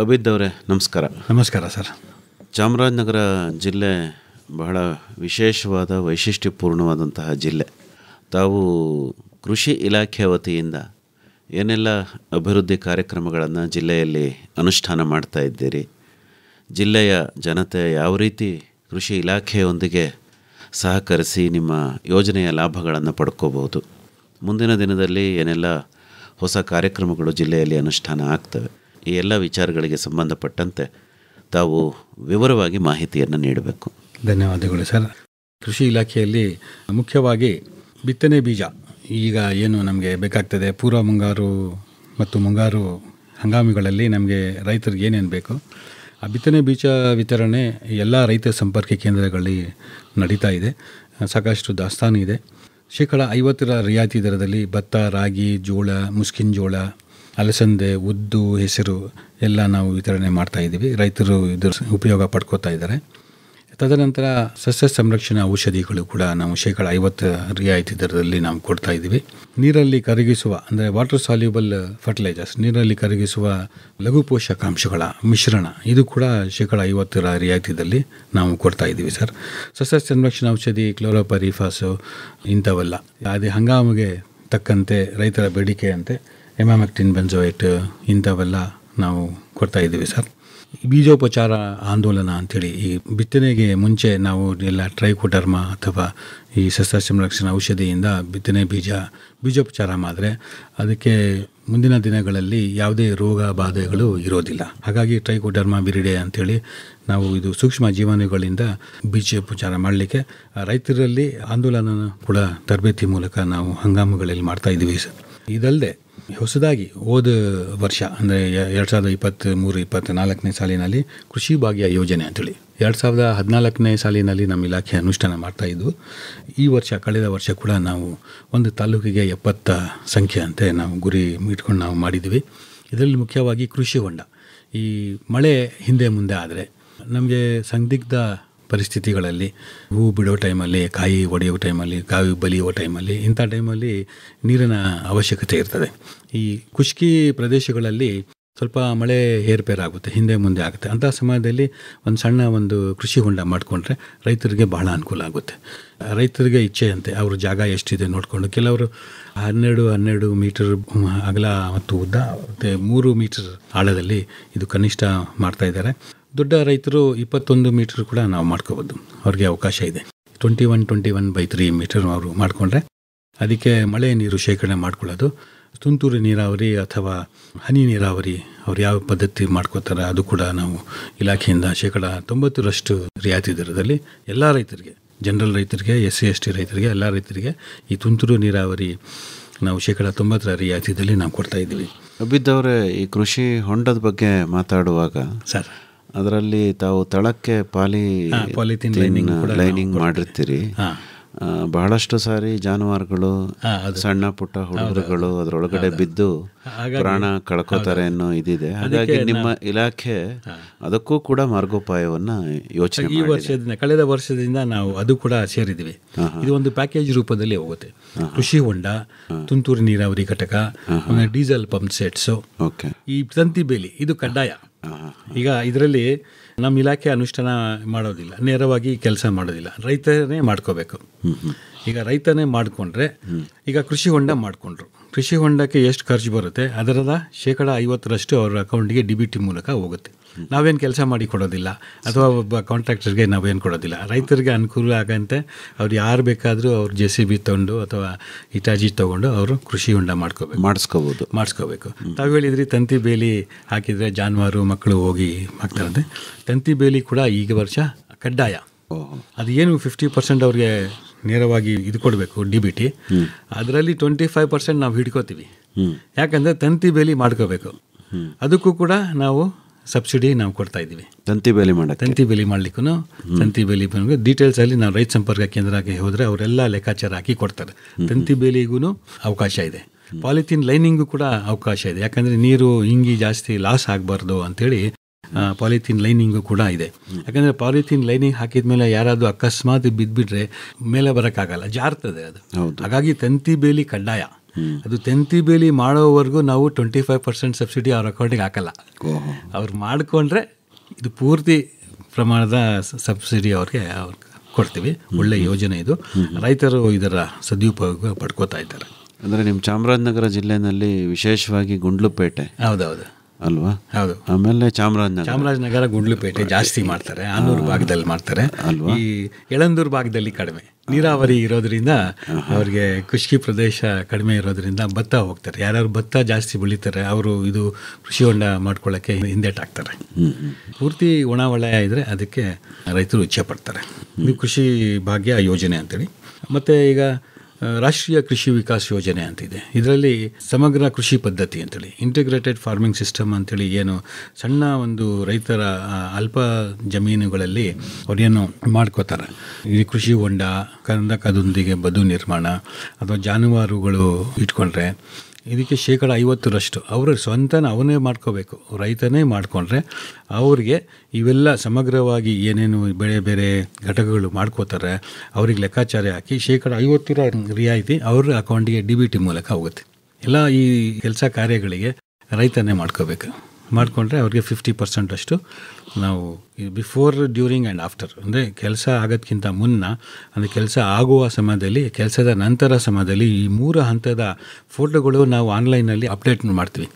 ಅಭಿದ್ ಅವರೇ ನಮಸ್ಕಾರ. ನಮಸ್ಕಾರ ಸರ್. ಚಾಮರಾಜನಗರ ಜಿಲ್ಲೆ ಬಹಳ ವಿಶೇಷವಾದ ವೈಶಿಷ್ಟ್ಯಪೂರ್ಣವಾದಂತಹ ಜಿಲ್ಲೆ. ತಾವು ಕೃಷಿ ಇಲಾಖೆ ವತಿಯಿಂದ ಏನೆಲ್ಲ ಅಭಿವೃದ್ಧಿ ಕಾರ್ಯಕ್ರಮಗಳನ್ನು ಜಿಲ್ಲೆಯಲ್ಲಿ ಅನುಷ್ಠಾನ ಮಾಡ್ತಾ ಇದ್ದೀರಿ, ಜಿಲ್ಲೆಯ ಜನತೆ ಯಾವ ರೀತಿ ಕೃಷಿ ಇಲಾಖೆಯೊಂದಿಗೆ ಸಹಕರಿಸಿ ನಿಮ್ಮ ಯೋಜನೆಯ ಲಾಭಗಳನ್ನು ಪಡ್ಕೋಬಹುದು, ಮುಂದಿನ ದಿನದಲ್ಲಿ ಏನೆಲ್ಲ ಹೊಸ ಕಾರ್ಯಕ್ರಮಗಳು ಜಿಲ್ಲೆಯಲ್ಲಿ ಅನುಷ್ಠಾನ ಆಗ್ತವೆ, ಈ ಎಲ್ಲ ವಿಚಾರಗಳಿಗೆ ಸಂಬಂಧಪಟ್ಟಂತೆ ತಾವು ವಿವರವಾಗಿ ಮಾಹಿತಿಯನ್ನು ನೀಡಬೇಕು. ಧನ್ಯವಾದಗಳು ಸರ್. ಕೃಷಿ ಇಲಾಖೆಯಲ್ಲಿ ಮುಖ್ಯವಾಗಿ ಬಿತ್ತನೆ ಬೀಜ ಈಗ ಏನು ನಮಗೆ ಬೇಕಾಗ್ತದೆ, ಪೂರ್ವ ಮುಂಗಾರು ಮತ್ತು ಮುಂಗಾರು ಹಂಗಾಮಿಗಳಲ್ಲಿ ನಮಗೆ ರೈತರಿಗೆ ಏನೇನು ಬೇಕು ಆ ಬಿತ್ತನೆ ಬೀಜ ವಿತರಣೆ ಎಲ್ಲ ರೈತ ಸಂಪರ್ಕ ಕೇಂದ್ರಗಳಲ್ಲಿ ನಡೀತಾ ಇದೆ. ಸಾಕಷ್ಟು ದಾಸ್ತಾನು ಇದೆ. 50% ರಿಯಾಯಿತಿ ದರದಲ್ಲಿ ಭತ್ತ, ರಾಗಿ, ಜೋಳ, ಮುಸ್ಕಿನ ಜೋಳ, ಅಲಸಂದೆ, ಉದ್ದು, ಹೆಸರು ಎಲ್ಲ ನಾವು ವಿತರಣೆ ಮಾಡ್ತಾಯಿದ್ದೀವಿ. ರೈತರು ಇದರ ಉಪಯೋಗ ಪಡ್ಕೋತಾ ಇದ್ದಾರೆ. ತದನಂತರ ಸಸ್ಯ ಸಂರಕ್ಷಣಾ ಔಷಧಿಗಳು ಕೂಡ ನಾವು 50% ರಿಯಾಯಿತಿ ದರದಲ್ಲಿ ನಾವು ಕೊಡ್ತಾ ಇದ್ದೀವಿ. ನೀರಲ್ಲಿ ಕರಗಿಸುವ ಅಂದರೆ ವಾಟರ್ ಸಾಲ್ಯೂಬಲ್ ಫರ್ಟಿಲೈಸರ್ಸ್, ನೀರಲ್ಲಿ ಕರಗಿಸುವ ಲಘು ಪೋಷಕಾಂಶಗಳ ಮಿಶ್ರಣ, ಇದು ಕೂಡ 50% ರಿಯಾಯಿತಿದಲ್ಲಿ ನಾವು ಕೊಡ್ತಾ ಇದ್ದೀವಿ ಸರ್. ಸಸ್ಯ ಸಂರಕ್ಷಣಾ ಔಷಧಿ ಕ್ಲೋರೋಪರಿಫಾಸು ಇಂಥವೆಲ್ಲ ಅದೇ ಹಂಗಾಮಿಗೆ ತಕ್ಕಂತೆ ರೈತರ ಬೇಡಿಕೆಯಂತೆ ಎಮಾಮೆಕ್ಟಿನ್ ಬೆಂಜೋಯೇಟ್ ಇಂಥವೆಲ್ಲ ನಾವು ಕೊಡ್ತಾ ಇದ್ದೀವಿ ಸರ್. ಬೀಜೋಪಚಾರ ಆಂದೋಲನ ಅಂಥೇಳಿ ಈ ಬಿತ್ತನೆಗೆ ಮುಂಚೆ ನಾವು ಎಲ್ಲ ಟ್ರೈಕೋಡರ್ಮಾ ಅಥವಾ ಈ ಸಸ್ಯ ಸಂರಕ್ಷಣಾ ಔಷಧಿಯಿಂದ ಬಿತ್ತನೆ ಬೀಜೋಪಚಾರ ಮಾಡಿದ್ರೆ ಅದಕ್ಕೆ ಮುಂದಿನ ದಿನಗಳಲ್ಲಿ ಯಾವುದೇ ರೋಗ ಬಾಧೆಗಳು ಇರೋದಿಲ್ಲ. ಹಾಗಾಗಿ ಟ್ರೈಕೋಡರ್ಮಾ ವಿರಿಡೆ ಅಂಥೇಳಿ ನಾವು ಇದು ಸೂಕ್ಷ್ಮ ಜೀವಾಣುಗಳಿಂದ ಬೀಜೋಪಚಾರ ಮಾಡಲಿಕ್ಕೆ ರೈತರಲ್ಲಿ ಆಂದೋಲನ ಕೂಡ ತರಬೇತಿ ಮೂಲಕ ನಾವು ಹಂಗಾಮುಗಳಲ್ಲಿ ಮಾಡ್ತಾಯಿದ್ದೀವಿ ಸರ್. ಇದಲ್ಲದೆ ಹೊಸದಾಗಿ ಹೋದ ವರ್ಷ ಅಂದರೆ 2023-24ನೇ ಸಾಲಿನಲ್ಲಿ ಕೃಷಿ ಭಾಗ್ಯ ಯೋಜನೆ ಅಂತೇಳಿ 2014ನೇ ಸಾಲಿನಲ್ಲಿ ನಮ್ಮ ಇಲಾಖೆ ಅನುಷ್ಠಾನ ಮಾಡ್ತಾಯಿದ್ವು. ಈ ವರ್ಷ ಕಳೆದ ವರ್ಷ ಕೂಡ ನಾವು ಒಂದು ತಾಲೂಕಿಗೆ 70 ಸಂಖ್ಯೆ ಅಂತೆ ನಾವು ಗುರಿ ಇಟ್ಕೊಂಡು ನಾವು ಮಾಡಿದ್ವಿ. ಇದರಲ್ಲಿ ಮುಖ್ಯವಾಗಿ ಕೃಷಿ ಹೊಂಡ. ಈ ಮಳೆ ಹಿಂದೆ ಮುಂದೆ ಆದರೆ ನಮಗೆ ಸಂದಿಗ್ಧ ಪರಿಸ್ಥಿತಿಗಳಲ್ಲಿ ಹೂ ಬಿಡೋ ಟೈಮಲ್ಲಿ, ಕಾಯಿ ಒಡೆಯೋ ಟೈಮಲ್ಲಿ, ಕಾಯಿ ಬಲಿಯೋ ಟೈಮಲ್ಲಿ, ಇಂಥ ಟೈಮಲ್ಲಿ ನೀರಿನ ಅವಶ್ಯಕತೆ ಇರ್ತದೆ. ಈ ಖುಷ್ಕಿ ಪ್ರದೇಶಗಳಲ್ಲಿ ಸ್ವಲ್ಪ ಮಳೆ ಏರ್ಪೇರಾಗುತ್ತೆ, ಹಿಂದೆ ಮುಂದೆ ಆಗುತ್ತೆ. ಅಂಥ ಸಮಯದಲ್ಲಿ ಒಂದು ಸಣ್ಣ ಕೃಷಿ ಹೊಂಡ ಮಾಡಿಕೊಂಡ್ರೆ ರೈತರಿಗೆ ಬಹಳ ಅನುಕೂಲ ಆಗುತ್ತೆ. ರೈತರಿಗೆ ಇಚ್ಛೆಯಂತೆ ಅವರು ಜಾಗ ಎಷ್ಟಿದೆ ನೋಡಿಕೊಂಡು ಕೆಲವರು 12 ಮೀಟರ್ ಅಗಲ ಮತ್ತು ಉದ್ದ ಮತ್ತು 3 ಮೀಟರ್ ಆಳದಲ್ಲಿ ಇದು ಕನಿಷ್ಠ ಮಾಡ್ತಾಯಿದ್ದಾರೆ. ದೊಡ್ಡ ರೈತರು 21 ಮೀಟರ್ ಕೂಡ ನಾವು ಮಾಡ್ಕೋಬೋದು, ಅವ್ರಿಗೆ ಅವಕಾಶ ಇದೆ. 21/3 ಮೀಟರ್ ಅವರು ಮಾಡಿಕೊಂಡ್ರೆ ಅದಕ್ಕೆ ಮಳೆ ನೀರು ಶೇಖರಣೆ ಮಾಡ್ಕೊಳ್ಳೋದು. ತುಂತುರು ನೀರಾವರಿ ಅಥವಾ ಹನಿ ನೀರಾವರಿ ಅವ್ರು ಯಾವ ಪದ್ಧತಿ ಮಾಡ್ಕೋತಾರೆ ಅದು ಕೂಡ ನಾವು ಇಲಾಖೆಯಿಂದ 90% ರಿಯಾಯಿತಿ ದರದಲ್ಲಿ ಎಲ್ಲ ರೈತರಿಗೆ, ಜನರಲ್ ರೈತರಿಗೆ, SC/ST ರೈತರಿಗೆ, ಎಲ್ಲ ರೈತರಿಗೆ ಈ ತುಂತುರು ನೀರಾವರಿ ನಾವು 90% ರಿಯಾಯಿತಿದಲ್ಲಿ ನಾವು ಕೊಡ್ತಾ ಇದ್ದೀವಿ. ಅಭಿದ್ ಅವರೇ, ಈ ಕೃಷಿ ಹೊಂಡದ ಬಗ್ಗೆ ಮಾತಾಡುವಾಗ ಸರ್ ಅದರಲ್ಲಿ ತಾವು ತಳಕ್ಕೆ ಪಾಲಿಥೀನ್ ಲೈನಿಂಗ್ ಮಾಡಿರ್ತೀರಿ. ಬಹಳಷ್ಟು ಸಾರಿ ಜಾನುವಾರುಗಳು, ಸಣ್ಣ ಪುಟ್ಟ ಹುಡುಗರುಗಳು ಅದರೊಳಗಡೆ ಬಿದ್ದು ಪ್ರಾಣ ಕಳ್ಕೋತಾರೆ ಅನ್ನೋ ಇದಿದೆ. ಹಾಗಾಗಿ ನಿಮ್ಮ ಇಲಾಖೆ ಅದಕ್ಕೂ ಕೂಡ ಮಾರ್ಗೋಪಾಯವನ್ನು ಯೋಚನೆ ಈ ವರ್ಷದಿಂದ, ಕಳೆದ ವರ್ಷದಿಂದ ನಾವು ಅದು ಕೂಡ ಸೇರಿದ್ದೀವಿ. ಇದು ಒಂದು ಪ್ಯಾಕೇಜ್ ರೂಪದಲ್ಲಿ ಹೋಗುತ್ತೆ. ಕೃಷಿ ಹೊಂಡ, ತುಂತುರು ನೀರಾವರಿ ಘಟಕ, ಡೀಸೆಲ್ ಪಂಪ್ ಸೆಟ್ಸು, ಈ ತಂತಿ ಬೇಲಿ ಇದು ಕಡ್ಡಾಯ. ಈಗ ಇದರಲ್ಲಿ ನಮ್ಮ ಇಲಾಖೆ ಅನುಷ್ಠಾನ ಮಾಡೋದಿಲ್ಲ, ನೇರವಾಗಿ ಕೆಲಸ ಮಾಡೋದಿಲ್ಲ, ರೈತನೇ ಮಾಡ್ಕೋಬೇಕು. ಈಗ ರೈತನೇ ಮಾಡಿಕೊಂಡ್ರೆ, ಈಗ ಕೃಷಿ ಹೊಂಡ ಮಾಡಿಕೊಂಡ್ರು, ಕೃಷಿ ಹೊಂಡಕ್ಕೆ ಎಷ್ಟು ಖರ್ಚು ಬರುತ್ತೆ ಅದರದ 50% ಅವ್ರ ಅಕೌಂಟಿಗೆ DBT ಮೂಲಕ ಹೋಗುತ್ತೆ. ನಾವೇನು ಕೆಲಸ ಮಾಡಿ ಕೊಡೋದಿಲ್ಲ ಅಥವಾ ಒಬ್ಬ ಕಾಂಟ್ರಾಕ್ಟರ್ಗೆ ನಾವೇನು ಕೊಡೋದಿಲ್ಲ. ರೈತರಿಗೆ ಅನುಕೂಲ ಆಗಂತೆ ಅವ್ರು ಯಾರು ಬೇಕಾದರೂ ಅವ್ರು JCB ತೊಗೊಂಡು ಅಥವಾ ಇಟಾಜಿ ತೊಗೊಂಡು ಅವರು ಕೃಷಿ ಹೊಂಡ ಮಾಡಿಸ್ಕೋಬೇಕು. ತಾವು ಹೇಳಿದ್ರಿ ತಂತಿ ಬೇಲಿ ಹಾಕಿದರೆ ಜಾನುವಾರು ಮಕ್ಕಳು ಹೋಗಿ ಹಾಕ್ತಾರಂತೆ. ತಂತಿ ಬೇಲಿ ಕೂಡ ಈಗ ವರ್ಷ ಕಡ್ಡಾಯ. ಅದು ಏನು 50% ಅವ್ರಿಗೆ ನೇರವಾಗಿ ಇದು ಕೊಡಬೇಕು DBT, ಅದರಲ್ಲಿ 25% ನಾವು ಹಿಡ್ಕೋತೀವಿ. ಯಾಕಂದರೆ ತಂತಿ ಬೇಲಿ ಮಾಡ್ಕೋಬೇಕು. ಅದಕ್ಕೂ ಕೂಡ ನಾವು ಸಬ್ಸಿಡಿ ನಾವು ಕೊಡ್ತಾ ಇದ್ದೀವಿ. ತಂತಿ ಬೇಲಿ ಮಾಡಲಿಕ್ಕೂ ತಂತಿ ಬೇಲಿ ಡೀಟೇಲ್ಸಲ್ಲಿ ನಾವು ರೈತ ಸಂಪರ್ಕ ಕೇಂದ್ರಕ್ಕೆ ಹೋದರೆ ಅವರೆಲ್ಲ ಲೆಕ್ಕಾಚಾರ ಹಾಕಿ ಕೊಡ್ತಾರೆ. ತಂತಿ ಬೇಲಿಗೂ ಅವಕಾಶ ಇದೆ. ಪಾಲಿಥೀನ್ ಲೈನಿಂಗು ಕೂಡ ಅವಕಾಶ ಇದೆ. ಯಾಕಂದರೆ ನೀರು ಹಿಂಗಿ ಜಾಸ್ತಿ ಲಾಸ್ ಆಗಬಾರ್ದು ಅಂಥೇಳಿ ಪಾಲಿಥೀನ್ ಲೈನಿಂಗು ಕೂಡ ಇದೆ. ಯಾಕಂದರೆ ಪಾಲಿಥೀನ್ ಲೈನಿಂಗ್ ಹಾಕಿದ ಮೇಲೆ ಯಾರಾದರೂ ಅಕಸ್ಮಾತ್ ಬಿದ್ದುಬಿಟ್ರೆ ಮೇಲೆ ಬರೋಕ್ಕಾಗಲ್ಲ, ಜಾರ್ತದೆ ಅದು. ಹಾಗಾಗಿ ತಂತಿ ಬೇಲಿ ಕಡ್ಡಾಯ. ಅದು ತೆಂತಿ ಬೇಲಿ ಮಾಡೋವರೆಗೂ ನಾವು 25% ಸಬ್ಸಿಡಿ ಅವ್ರ ಅಕೌಂಟಿಗೆ ಹಾಕಲ್ಲ. ಅವ್ರು ಮಾಡಿಕೊಂಡ್ರೆ ಇದು ಪೂರ್ತಿ ಪ್ರಮಾಣದ ಸಬ್ಸಿಡಿ ಅವ್ರಿಗೆ ಕೊಡ್ತೀವಿ. ಒಳ್ಳೆ ಯೋಜನೆ ಇದು. ರೈತರು ಇದರ ಸದುಪಯೋಗ ಪಡ್ಕೋತಾ ಇದ್ದಾರೆ. ಅಂದರೆ ನಿಮ್ಮ ಚಾಮರಾಜನಗರ ಜಿಲ್ಲೆಯಲ್ಲಿ ವಿಶೇಷವಾಗಿ ಗುಂಡ್ಲುಪೇಟೆ ಹೌದೌದು ಅಲ್ವಾ? ಹೌದು. ಆಮೇಲೆ ಚಾಮರಾಜನಗರ ಗುಂಡ್ಲುಪೇಟೆ ಜಾಸ್ತಿ ಮಾಡ್ತಾರೆ. ಆನೂರು ಭಾಗದಲ್ಲಿ ಮಾಡ್ತಾರೆ. ಈ ಯಳಂದೂರು ಭಾಗದಲ್ಲಿ ಕಡಿಮೆ, ನೀರಾವರಿ ಇರೋದ್ರಿಂದ ಅವ್ರಿಗೆ ಕೃಷಿ ಪ್ರದೇಶ ಕಡಿಮೆ ಇರೋದ್ರಿಂದ ಭತ್ತ ಹೋಗ್ತಾರೆ. ಯಾರ್ಯಾರು ಭತ್ತ ಜಾಸ್ತಿ ಬೆಳೀತಾರೆ ಅವರು ಇದು ಕೃಷಿ ಹೊಂಡ ಮಾಡ್ಕೊಳ್ಳೋಕ್ಕೆ ಹಿಂದೇಟಾಗ್ತಾರೆ. ಪೂರ್ತಿ ಒಣ ವಲಯ ಇದ್ದರೆ ಅದಕ್ಕೆ ರೈತರು ಇಚ್ಛೆ ಪಡ್ತಾರೆ. ಇದು ಕೃಷಿ ಭಾಗ್ಯ ಯೋಜನೆ ಅಂತೇಳಿ. ಮತ್ತು ಈಗ ರಾಷ್ಟ್ರೀಯ ಕೃಷಿ ವಿಕಾಸ್ ಯೋಜನೆ ಅಂತಿದೆ. ಇದರಲ್ಲಿ ಸಮಗ್ರ ಕೃಷಿ ಪದ್ಧತಿ ಅಂತೇಳಿ ಇಂಟಿಗ್ರೇಟೆಡ್ ಫಾರ್ಮಿಂಗ್ ಸಿಸ್ಟಮ್ ಅಂತೇಳಿ ಏನು ಸಣ್ಣ ಒಂದು ರೈತರ ಅಲ್ಪ ಜಮೀನುಗಳಲ್ಲಿ ಅವ್ರೇನು ಮಾಡ್ಕೋತಾರೆ. ಈ ಕೃಷಿ ಹೊಂಡ, ಕಂದಕದೊಂದಿಗೆ ಬದು ನಿರ್ಮಾಣ ಅಥವಾ ಜಾನುವಾರುಗಳು ಇಟ್ಕೊಂಡ್ರೆ ಇದಕ್ಕೆ 50% ಅವರು ಸ್ವಂತನ ಅವನೇ ಮಾಡ್ಕೋಬೇಕು. ರೈತನೇ ಮಾಡಿಕೊಂಡ್ರೆ ಅವ್ರಿಗೆ ಇವೆಲ್ಲ ಸಮಗ್ರವಾಗಿ ಏನೇನು ಬೇರೆ ಬೇರೆ ಘಟಕಗಳು ಮಾಡ್ಕೋತಾರೆ ಅವ್ರಿಗೆ ಲೆಕ್ಕಾಚಾರ ಹಾಕಿ 50% ರಿಯಾಯಿತಿ ಅವ್ರ ಅಕೌಂಟಿಗೆ DBT ಮೂಲಕ ಹೋಗುತ್ತೆ. ಎಲ್ಲ ಈ ಕೆಲಸ ಕಾರ್ಯಗಳಿಗೆ ರೈತನೇ ಮಾಡ್ಕೋಬೇಕು. ಮಾಡಿಕೊಂಡ್ರೆ ಅವ್ರಿಗೆ 50% ಅಷ್ಟು ನಾವು ಬಿಫೋರ್, ಡ್ಯೂರಿಂಗ್ ಆ್ಯಂಡ್ ಆಫ್ಟರ್, ಅಂದರೆ ಕೆಲಸ ಆಗೋದಕ್ಕಿಂತ ಮುನ್ನ, ಅಂದರೆ ಕೆಲಸ ಆಗುವ ಸಮಯದಲ್ಲಿ, ಕೆಲಸದ ನಂತರ ಸಮಯದಲ್ಲಿ ಈ 3 ಹಂತದ ಫೋಟೋಗಳು ನಾವು ಆನ್ಲೈನಲ್ಲಿ ಅಪ್ಡೇಟ್ ಮಾಡ್ತೀವಿ.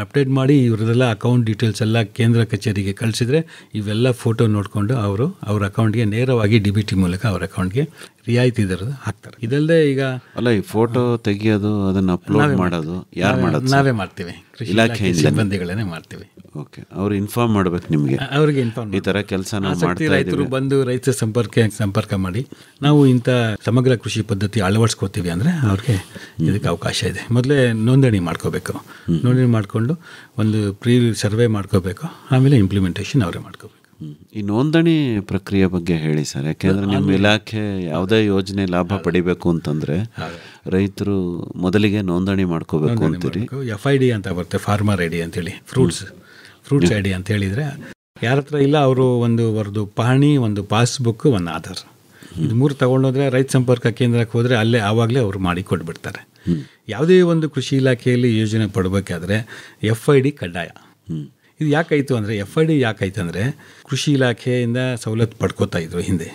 ಅಪ್ಡೇಟ್ ಮಾಡಿ ಇವ್ರದ್ದೆಲ್ಲ ಅಕೌಂಟ್ ಡೀಟೇಲ್ಸ್ ಎಲ್ಲ ಕೇಂದ್ರ ಕಚೇರಿಗೆ ಕಳಿಸಿದ್ರೆ ಇವೆಲ್ಲ ಫೋಟೋ ನೋಡಿಕೊಂಡು ಅವರು ಅವ್ರ ಅಕೌಂಟ್ಗೆ ನೇರವಾಗಿ DBT ಮೂಲಕ ಅವ್ರ ಅಕೌಂಟ್ಗೆ ರಿಯಾಯಿತಿ ದರದ ಹಾಕ್ತಾರೆ. ಇದಲ್ಲದೆ ಈಗ ಈ ಫೋಟೋ ತೆಗಿಯೋದು, ಅದನ್ನು ಅಪ್ಲೋಡ್ ಮಾಡೋದು ಯಾರು ಮಾಡೋದು? ನಾವೇ ಮಾಡ್ತೀವಿ. ಕೃಷಿ ಇಲಾಖೆ ಸಿಬ್ಬಂದಿಗಳನ್ನೇ ಮಾಡ್ತೀವಿ. ಓಕೆ, ಅವ್ರು ಇನ್ಫಾರ್ಮ್ ಮಾಡ್ಬೇಕು ನಿಮಗೆ, ಅವ್ರಿಗೆ ಇನ್ಫಾರ್ಮ್ ಈ ಥರ ಕೆಲಸ ರೈತರು ಬಂದು ರೈತ ಸಂಪರ್ಕ ಮಾಡಿ ನಾವು ಇಂಥ ಸಮಗ್ರ ಕೃಷಿ ಪದ್ಧತಿ ಅಳವಡಿಸ್ಕೋತೀವಿ ಅಂದರೆ ಅವ್ರಿಗೆ ಇದಕ್ಕೆ ಅವಕಾಶ ಇದೆ. ಮೊದಲೇ ನೋಂದಣಿ ಮಾಡ್ಕೋಬೇಕು. ನೋಂದಣಿ ಮಾಡಿಕೊಂಡು ಒಂದು ಪ್ರೀ ಸರ್ವೆ ಮಾಡ್ಕೋಬೇಕು. ಆಮೇಲೆ ಇಂಪ್ಲಿಮೆಂಟೇಷನ್ ಅವರೇ ಮಾಡ್ಕೋಬೇಕು. ಈ ನೋಂದಣಿ ಪ್ರಕ್ರಿಯೆ ಬಗ್ಗೆ ಹೇಳಿ ಸರ್. ಯಾಕೆಂದರೆ ನಿಮ್ಮ ಇಲಾಖೆ ಯಾವುದೇ ಯೋಜನೆ ಲಾಭ ಪಡಿಬೇಕು ಅಂತಂದರೆ ರೈತರು ಮೊದಲಿಗೆ ನೋಂದಣಿ ಮಾಡ್ಕೋಬೇಕು ಅಂತೀರಿ. FID ಅಂತ ಬರುತ್ತೆ, ಫಾರ್ಮರ್ ID ಅಂತೇಳಿ, ಫ್ರೂಟ್ಸ್ ID ಅಂತ ಹೇಳಿದರೆ ಯಾರ ಹತ್ರ ಇಲ್ಲ ಅವರು ಅವ್ರದ್ದು ಪಹಣಿ, ಒಂದು ಪಾಸ್ಬುಕ್, ಒಂದು ಆಧಾರ್, ಇದು 3 ತೊಗೊಂಡೋದ್ರೆ ರೈತ ಸಂಪರ್ಕ ಕೇಂದ್ರಕ್ಕೆ ಹೋದರೆ ಅಲ್ಲೇ ಆವಾಗಲೇ ಅವರು ಮಾಡಿ ಕೊಟ್ಬಿಡ್ತಾರೆ. ಯಾವುದೇ ಒಂದು ಕೃಷಿ ಇಲಾಖೆಯಲ್ಲಿ ಯೋಜನೆ ಪಡಬೇಕಾದ್ರೆ FID ಕಡ್ಡಾಯ. ಇದು ಯಾಕಾಯಿತು ಅಂದರೆ, FID ಯಾಕಾಯ್ತು ಅಂದರೆ ಕೃಷಿ ಇಲಾಖೆಯಿಂದ ಸವಲತ್ತು ಪಡ್ಕೋತಾ ಇದ್ರು ಹಿಂದೆ.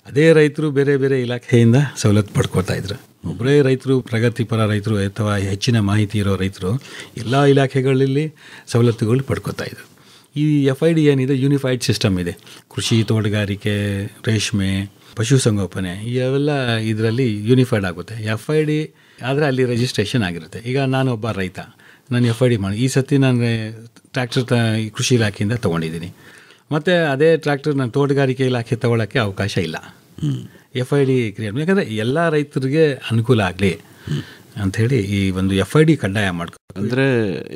ಅದೇ ರೈತರು ಬೇರೆ ಬೇರೆ ಇಲಾಖೆಯಿಂದ ಸವಲತ್ತು ಪಡ್ಕೋತಾ ಇದ್ರು. ಒಬ್ಬರೇ ರೈತರು, ಪ್ರಗತಿಪರ ರೈತರು ಅಥವಾ ಹೆಚ್ಚಿನ ಮಾಹಿತಿ ಇರೋ ರೈತರು ಎಲ್ಲ ಇಲಾಖೆಗಳಲ್ಲಿ ಸವಲತ್ತುಗಳು ಪಡ್ಕೋತಾ ಇದ್ರು. ಈ FID ಏನಿದೆ ಯೂನಿಫೈಡ್ ಸಿಸ್ಟಮ್ ಇದೆ. ಕೃಷಿ, ತೋಟಗಾರಿಕೆ, ರೇಷ್ಮೆ, ಪಶುಸಂಗೋಪನೆ ಇವೆಲ್ಲ ಇದರಲ್ಲಿ ಯೂನಿಫೈಡ್ ಆಗುತ್ತೆ. FID ಆದರೆ ಅಲ್ಲಿ ರಿಜಿಸ್ಟ್ರೇಷನ್ ಆಗಿರುತ್ತೆ. ಈಗ ನಾನೊಬ್ಬ ರೈತ, ನಾನು FID ಮಾಡಿ ಈ ಸತಿ ನಾನು ಟ್ರ್ಯಾಕ್ಟರ್ ಕೃಷಿ ಇಲಾಖೆಯಿಂದ ತೊಗೊಂಡಿದ್ದೀನಿ. ಮತ್ತು ಅದೇ ಟ್ರ್ಯಾಕ್ಟರ್ ನಾನು ತೋಟಗಾರಿಕೆ ಇಲಾಖೆ ತೊಗೊಳ್ಳೋಕ್ಕೆ ಅವಕಾಶ ಇಲ್ಲ. FID ಕ್ರಿಯೇಟ್, ಯಾಕಂದರೆ ಎಲ್ಲ ರೈತರಿಗೆ ಅನುಕೂಲ ಆಗಲಿ ಅಂಥೇಳಿ ಈ ಒಂದು FID ಕಡ್ಡಾಯ ಮಾಡ್ಕೊ. ಅಂದರೆ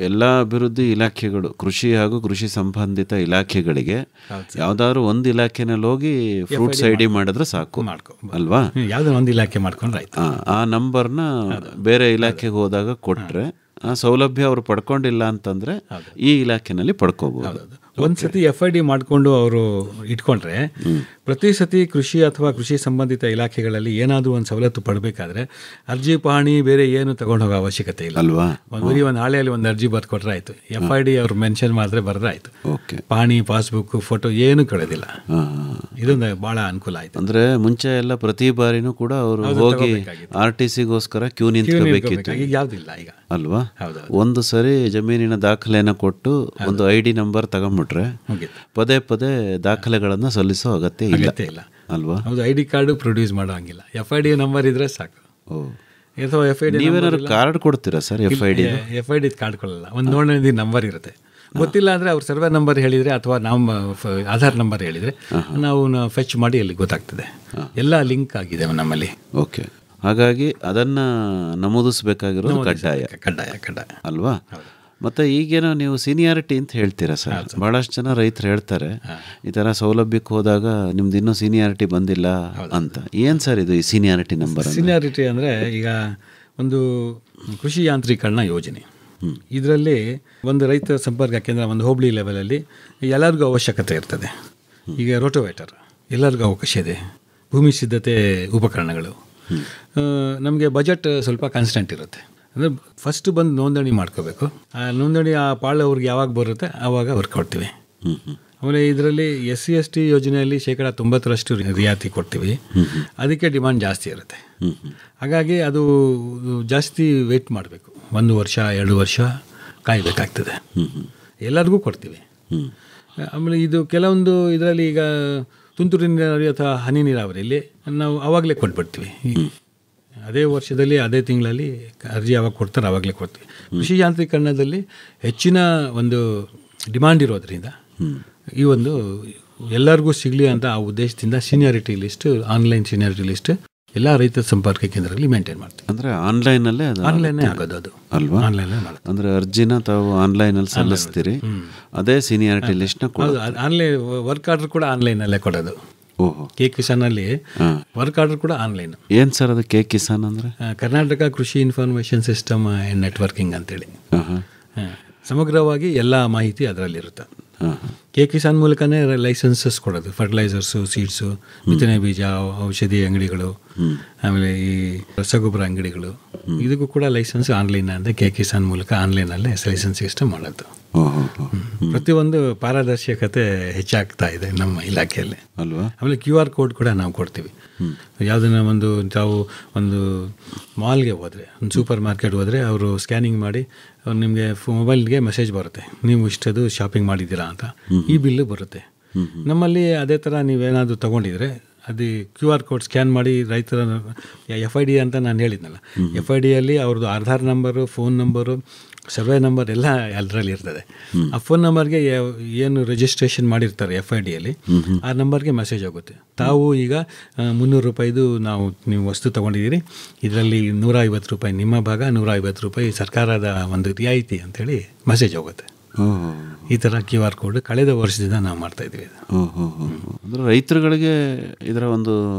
ಎಲ್ಲ ಅಭಿವೃದ್ಧಿ ಇಲಾಖೆಗಳು, ಕೃಷಿ ಹಾಗೂ ಕೃಷಿ ಸಂಬಂಧಿತ ಇಲಾಖೆಗಳಿಗೆ ಯಾವ್ದಾದ್ರು ಒಂದು ಇಲಾಖೆನಲ್ಲಿ ಹೋಗಿ ಫ್ರೂಟ್ಸ್ ID ಮಾಡಿದ್ರೆ ಸಾಕು ಅಲ್ವಾ? ಯಾವುದೋ ಒಂದು ಇಲಾಖೆ ಮಾಡ್ಕೊಂಡ್ರೆ ಆಯ್ತು. ಆ ನಂಬರ್ನ ಬೇರೆ ಇಲಾಖೆಗೆ ಹೋದಾಗ ಕೊಟ್ಟರೆ ಆ ಸೌಲಭ್ಯ ಅವರು ಪಡ್ಕೊಂಡಿಲ್ಲ ಅಂತಂದರೆ ಈ ಇಲಾಖೆನಲ್ಲಿ ಪಡ್ಕೋಬಹುದು. ಒಂದು ಸತಿ FID ಮಾಡಿಕೊಂಡು ಅವರು ಇಟ್ಕೊಂಡ್ರೆ ಪ್ರತಿ ಸತಿ ಕೃಷಿ ಅಥವಾ ಕೃಷಿ ಸಂಬಂಧಿತ ಇಲಾಖೆಗಳಲ್ಲಿ ಏನಾದರೂ ಒಂದು ಸವಲತ್ತು ಪಡಬೇಕಾದ್ರೆ ಅರ್ಜಿ ಪಹಣಿ ಬೇರೆ ಏನು ತಗೊಂಡು ಹೋಗೋ ಅವಶ್ಯಕತೆ ಇಲ್ಲ ಅಲ್ವಾ? ಒಂದು ಹಾಳೆಯಲ್ಲಿ ಒಂದು ಅರ್ಜಿ ಬರ್ದು ಕೊಟ್ಟರೆ ಆಯಿತು. FID ಅವ್ರು ಮೆನ್ಷನ್ ಮಾಡಿದ್ರೆ ಬರೆದ್ರೆ ಆಯಿತು. ಪಹಣಿ, ಪಾಸ್ಬುಕ್, ಫೋಟೋ ಏನು ಕಳೆದಿಲ್ಲ. ಇದೊಂದು ಭಾಳ ಅನುಕೂಲ ಆಯಿತು. ಅಂದರೆ ಮುಂಚೆ ಎಲ್ಲ ಪ್ರತಿ ಬಾರಿನೂ ಕೂಡ ಅವರು ಹೋಗಿ RTCಗೋಸ್ಕರ ಕ್ಯೂ ನಿಂತ್ಕೋಬೇಕಿತ್ತು. ಈಗ ಯಾವುದಿಲ್ಲ ಈಗ ಅಲ್ವಾ? ಒಂದು ಸರಿ ಜಮೀನಿನ ದಾಖಲೆಯನ್ನು ಕೊಟ್ಟು ಒಂದು ID ನಂಬರ್ ತಗೊಂಡ್ಬಿಟ್ರೆ ಪದೇ ಪದೇ ದಾಖಲೆಗಳನ್ನು ಸಲ್ಲಿಸೋ ಅಗತ್ಯ ಇಲ್ಲ ಅಲ್ವಾ? ಹೌದು, ID ಕಾರ್ಡು ಪ್ರೊಡ್ಯೂಸ್ ಮಾಡೋ ಹಂಗಿಲ್ಲ. FID ನಂಬರ್ ಇದ್ರೆ ಸಾಕು. ಅಥವಾ FID ನೀವೇನಾದ್ರು ಕಾರ್ಡ್ ಕೊಡ್ತೀರಾ ಸರ್? FID ಕಾರ್ಡ್ ಕೊಡಲ್ಲ, ಒಂದು ನೋಂದಣಿ ನಂಬರ್ ಇರುತ್ತೆ. ಗೊತ್ತಿಲ್ಲ ಅಂದರೆ ಅವ್ರು ಸರ್ವೆ ನಂಬರ್ ಹೇಳಿದರೆ ಅಥವಾ ನಮ್ಮ ಆಧಾರ್ ನಂಬರ್ ಹೇಳಿದರೆ ನಾವು ಫೆಚ್ ಮಾಡಿ ಅಲ್ಲಿ ಗೊತ್ತಾಗ್ತದೆ. ಎಲ್ಲ ಲಿಂಕ್ ಆಗಿದೆ ನಮ್ಮಲ್ಲಿ. ಓಕೆ, ಹಾಗಾಗಿ ಅದನ್ನು ನಮೂದಿಸಬೇಕಾಗಿರೋದು ಕಡ್ಡಾಯ ಅಲ್ವಾ? ಮತ್ತು ಈಗೇನೋ ನೀವು ಸೀನಿಯಾರಿಟಿ ಅಂತ ಹೇಳ್ತೀರಾ ಸರ್. ಭಾಳಷ್ಟು ಜನ ರೈತರು ಹೇಳ್ತಾರೆ ಈ ಥರ ಸೌಲಭ್ಯಕ್ಕೆ ಹೋದಾಗ ನಿಮ್ದು ಇನ್ನೂ ಸೀನಿಯಾರಿಟಿ ಬಂದಿಲ್ಲ ಅಂತ. ಏನು ಸರ್ ಇದು ಈ ಸೀನಿಯಾರಿಟಿ ನಂಬರ್? ಸೀನಿಯಾರಿಟಿ ಅಂದರೆ ಈಗ ಒಂದು ಕೃಷಿ ಯಾಂತ್ರೀಕರಣ ಯೋಜನೆ, ಇದರಲ್ಲಿ ಒಂದು ರೈತ ಸಂಪರ್ಕ ಕೇಂದ್ರ ಒಂದು ಹೋಬಳಿ ಲೆವೆಲಲ್ಲಿ ಎಲ್ಲರಿಗೂ ಅವಶ್ಯಕತೆ ಇರ್ತದೆ. ಈಗ ರೋಟೋವೇಟರ್ ಎಲ್ಲರಿಗೂ ಅವಕಾಶ ಇದೆ. ಭೂಮಿ ಸಿದ್ಧತೆ ಉಪಕರಣಗಳು, ನಮಗೆ ಬಜೆಟ್ ಸ್ವಲ್ಪ ಕಾನ್ಸ್ಟೆಂಟ್ ಇರುತ್ತೆ. ಅಂದರೆ ಫಸ್ಟ್ ಬಂದು ನೋಂದಣಿ ಮಾಡ್ಕೋಬೇಕು. ಆ ನೋಂದಣಿ ಆ ಪಾಳು ಅವ್ರಿಗೆ ಯಾವಾಗ ಬರುತ್ತೆ ಆವಾಗ ಅವ್ರಿಗೆ ಕೊಡ್ತೀವಿ. ಆಮೇಲೆ ಇದರಲ್ಲಿ SC/ST ಯೋಜನೆಯಲ್ಲಿ 90% ರಿಯಾಯಿತಿ ಕೊಡ್ತೀವಿ. ಅದಕ್ಕೆ ಡಿಮಾಂಡ್ ಜಾಸ್ತಿ ಇರುತ್ತೆ. ಹಾಗಾಗಿ ಅದು ಜಾಸ್ತಿ ವೆಯ್ಟ್ ಮಾಡಬೇಕು, 1 ವರ್ಷ 2 ವರ್ಷ ಕಾಯಬೇಕಾಗ್ತದೆ. ಎಲ್ಲರಿಗೂ ಕೊಡ್ತೀವಿ. ಆಮೇಲೆ ಇದು ಕೆಲವೊಂದು ಇದರಲ್ಲಿ ಈಗ ತುಂತುರು ನೀರಾವರಿ ಅಥವಾ ಹನಿ ನೀರಾವರಿಯಲ್ಲಿ ನಾವು ಆವಾಗಲೇ ಕೊಟ್ಬಿಡ್ತೀವಿ. ಅದೇ ವರ್ಷದಲ್ಲಿ ಅದೇ ತಿಂಗಳಲ್ಲಿ ಅರ್ಜಿ ಯಾವಾಗ ಕೊಡ್ತಾರೆ ಆವಾಗಲೇ ಕೊಡ್ತೀವಿ. ಕೃಷಿ ಯಾಂತ್ರೀಕರಣದಲ್ಲಿ ಹೆಚ್ಚಿನ ಒಂದು ಡಿಮಾಂಡ್ ಇರೋದ್ರಿಂದ ಈ ಒಂದು ಎಲ್ಲರಿಗೂ ಸಿಗಲಿ ಅಂತ ಆ ಉದ್ದೇಶದಿಂದ seniority list, online seniority list ಎಲ್ಲ ರೈತ ಸಂಪರ್ಕ ಕೇಂದ್ರಗಳಲ್ಲಿ ಮೇಂಟೈನ್ ಮಾಡ್ತೀವಿ. ಅಂದರೆ ಆನ್ಲೈನಲ್ಲೇ ಆನ್ಲೈನೇ ಆಗೋದು ಅದು ಅಲ್ವಾ? ಆನ್ಲೈನ್ ಮಾಡೋದು. ಅಂದರೆ ಅರ್ಜಿನ ತಾವು ಆನ್ಲೈನಲ್ಲಿ ಸಲ್ಲಿಸ್ತೀರಿ, ಅದೇ ಸೀನಿಯಾರಿಟಿ ಲಿಸ್ಟ್ನ ಆನ್ಲೈನ್ ವರ್ಕ್ ಆರ್ಡರ್ ಕೂಡ ಆನ್ಲೈನಲ್ಲೇ ಕೊಡೋದು. ಓಹೋ. ಕಿಸಾನಲ್ಲಿ ವರ್ಕ್ ಆರ್ಡರ್ ಕೂಡ ಆನ್ಲೈನ್. ಏನು ಸರ್ ಅದು ಕಿಸಾನ್ ಅಂದರೆ? ಕರ್ನಾಟಕ ಕೃಷಿ ಇನ್ಫಾರ್ಮೇಷನ್ ಸಿಸ್ಟಮ್ ಆ್ಯಂಡ್ ನೆಟ್ವರ್ಕಿಂಗ್ ಅಂತೇಳಿ ಸಮಗ್ರವಾಗಿ ಎಲ್ಲ ಮಾಹಿತಿ ಅದರಲ್ಲಿರುತ್ತೆ. ಕಿಸಾನ್ ಮೂಲಕನೇ ಲೈಸೆನ್ಸಸ್ ಕೊಡೋದು. ಫರ್ಟಿಲೈಸರ್ಸು, ಸೀಡ್ಸು, ಬಿತ್ತನೆ ಬೀಜ, ಔಷಧಿ ಅಂಗಡಿಗಳು, ಆಮೇಲೆ ಈ ರಸಗೊಬ್ಬರ ಅಂಗಡಿಗಳು, ಇದಕ್ಕೂ ಕೂಡ ಲೈಸೆನ್ಸ್ ಆನ್ಲೈನ್ ಅಂದರೆ ಕಿಸಾನ್ ಮೂಲಕ ಆನ್ಲೈನಲ್ಲೇ ಲೈಸೆನ್ಸ್ ಸಿಸ್ಟಮ್ ಮಾಡೋದು. ಪ್ರತಿಯೊಂದು ಪಾರದರ್ಶಕತೆ ಹೆಚ್ಚಾಗ್ತಾ ಇದೆ ನಮ್ಮ ಇಲಾಖೆಯಲ್ಲಿ ಅಲ್ವಾ? ಆಮೇಲೆ QR ಕೋಡ್ ಕೂಡ ನಾವು ಕೊಡ್ತೀವಿ. ಯಾವುದನ್ನ ತಾವು ಒಂದು ಮಾಲ್ಗೆ ಹೋದರೆ, ಒಂದು ಸೂಪರ್ ಮಾರ್ಕೆಟ್ ಹೋದರೆ ಅವರು ಸ್ಕ್ಯಾನಿಂಗ್ ಮಾಡಿ ನಿಮಗೆ ಮೊಬೈಲ್ಗೆ ಮೆಸೇಜ್ ಬರುತ್ತೆ, ನೀವು ಇಷ್ಟದು ಶಾಪಿಂಗ್ ಮಾಡಿದ್ದೀರಾ ಅಂತ. ಈ ಬಿಲ್ಲು ಬರುತ್ತೆ. ನಮ್ಮಲ್ಲಿ ಅದೇ ಥರ ನೀವೇನಾದರೂ ತೊಗೊಂಡಿದ್ರೆ ಅದು QR ಕೋಡ್ ಸ್ಕ್ಯಾನ್ ಮಾಡಿ ರೈತರ FID ಅಂತ ನಾನು ಹೇಳಿದ್ನಲ್ಲ, FIDಯಲ್ಲಿ ಅವ್ರದ್ದು Aadhaar number, phone number, survey number ಎಲ್ಲ ಅದರಲ್ಲಿ ಇರ್ತದೆ. ಆ ಫೋನ್ ನಂಬರ್ಗೆ ಏನು ರಿಜಿಸ್ಟ್ರೇಷನ್ ಮಾಡಿರ್ತಾರೆ FIDಯಲ್ಲಿ ಆ ನಂಬರ್ಗೆ ಮೆಸೇಜ್ ಹೋಗುತ್ತೆ. ತಾವು ಈಗ 300 ರೂಪಾಯಿದು ನೀವು ವಸ್ತು ತೊಗೊಂಡಿದ್ದೀರಿ, ಇದರಲ್ಲಿ 150 ರೂಪಾಯಿ ನಿಮ್ಮ ಭಾಗ, 150 ರೂಪಾಯಿ ಸರ್ಕಾರದ ಒಂದು ರಿಯಾಯಿತಿ ಅಂಥೇಳಿ ಮೆಸೇಜ್ ಹೋಗುತ್ತೆ. ಈ ಥರ QR ಕೋಡ್ ಕಳೆದ ವರ್ಷದಿಂದ ನಾವು ಮಾಡ್ತಾ ಇದ್ದೀವಿ. ಅಂದರೆ ರೈತರುಗಳಿಗೆ ಇದರ ಒಂದು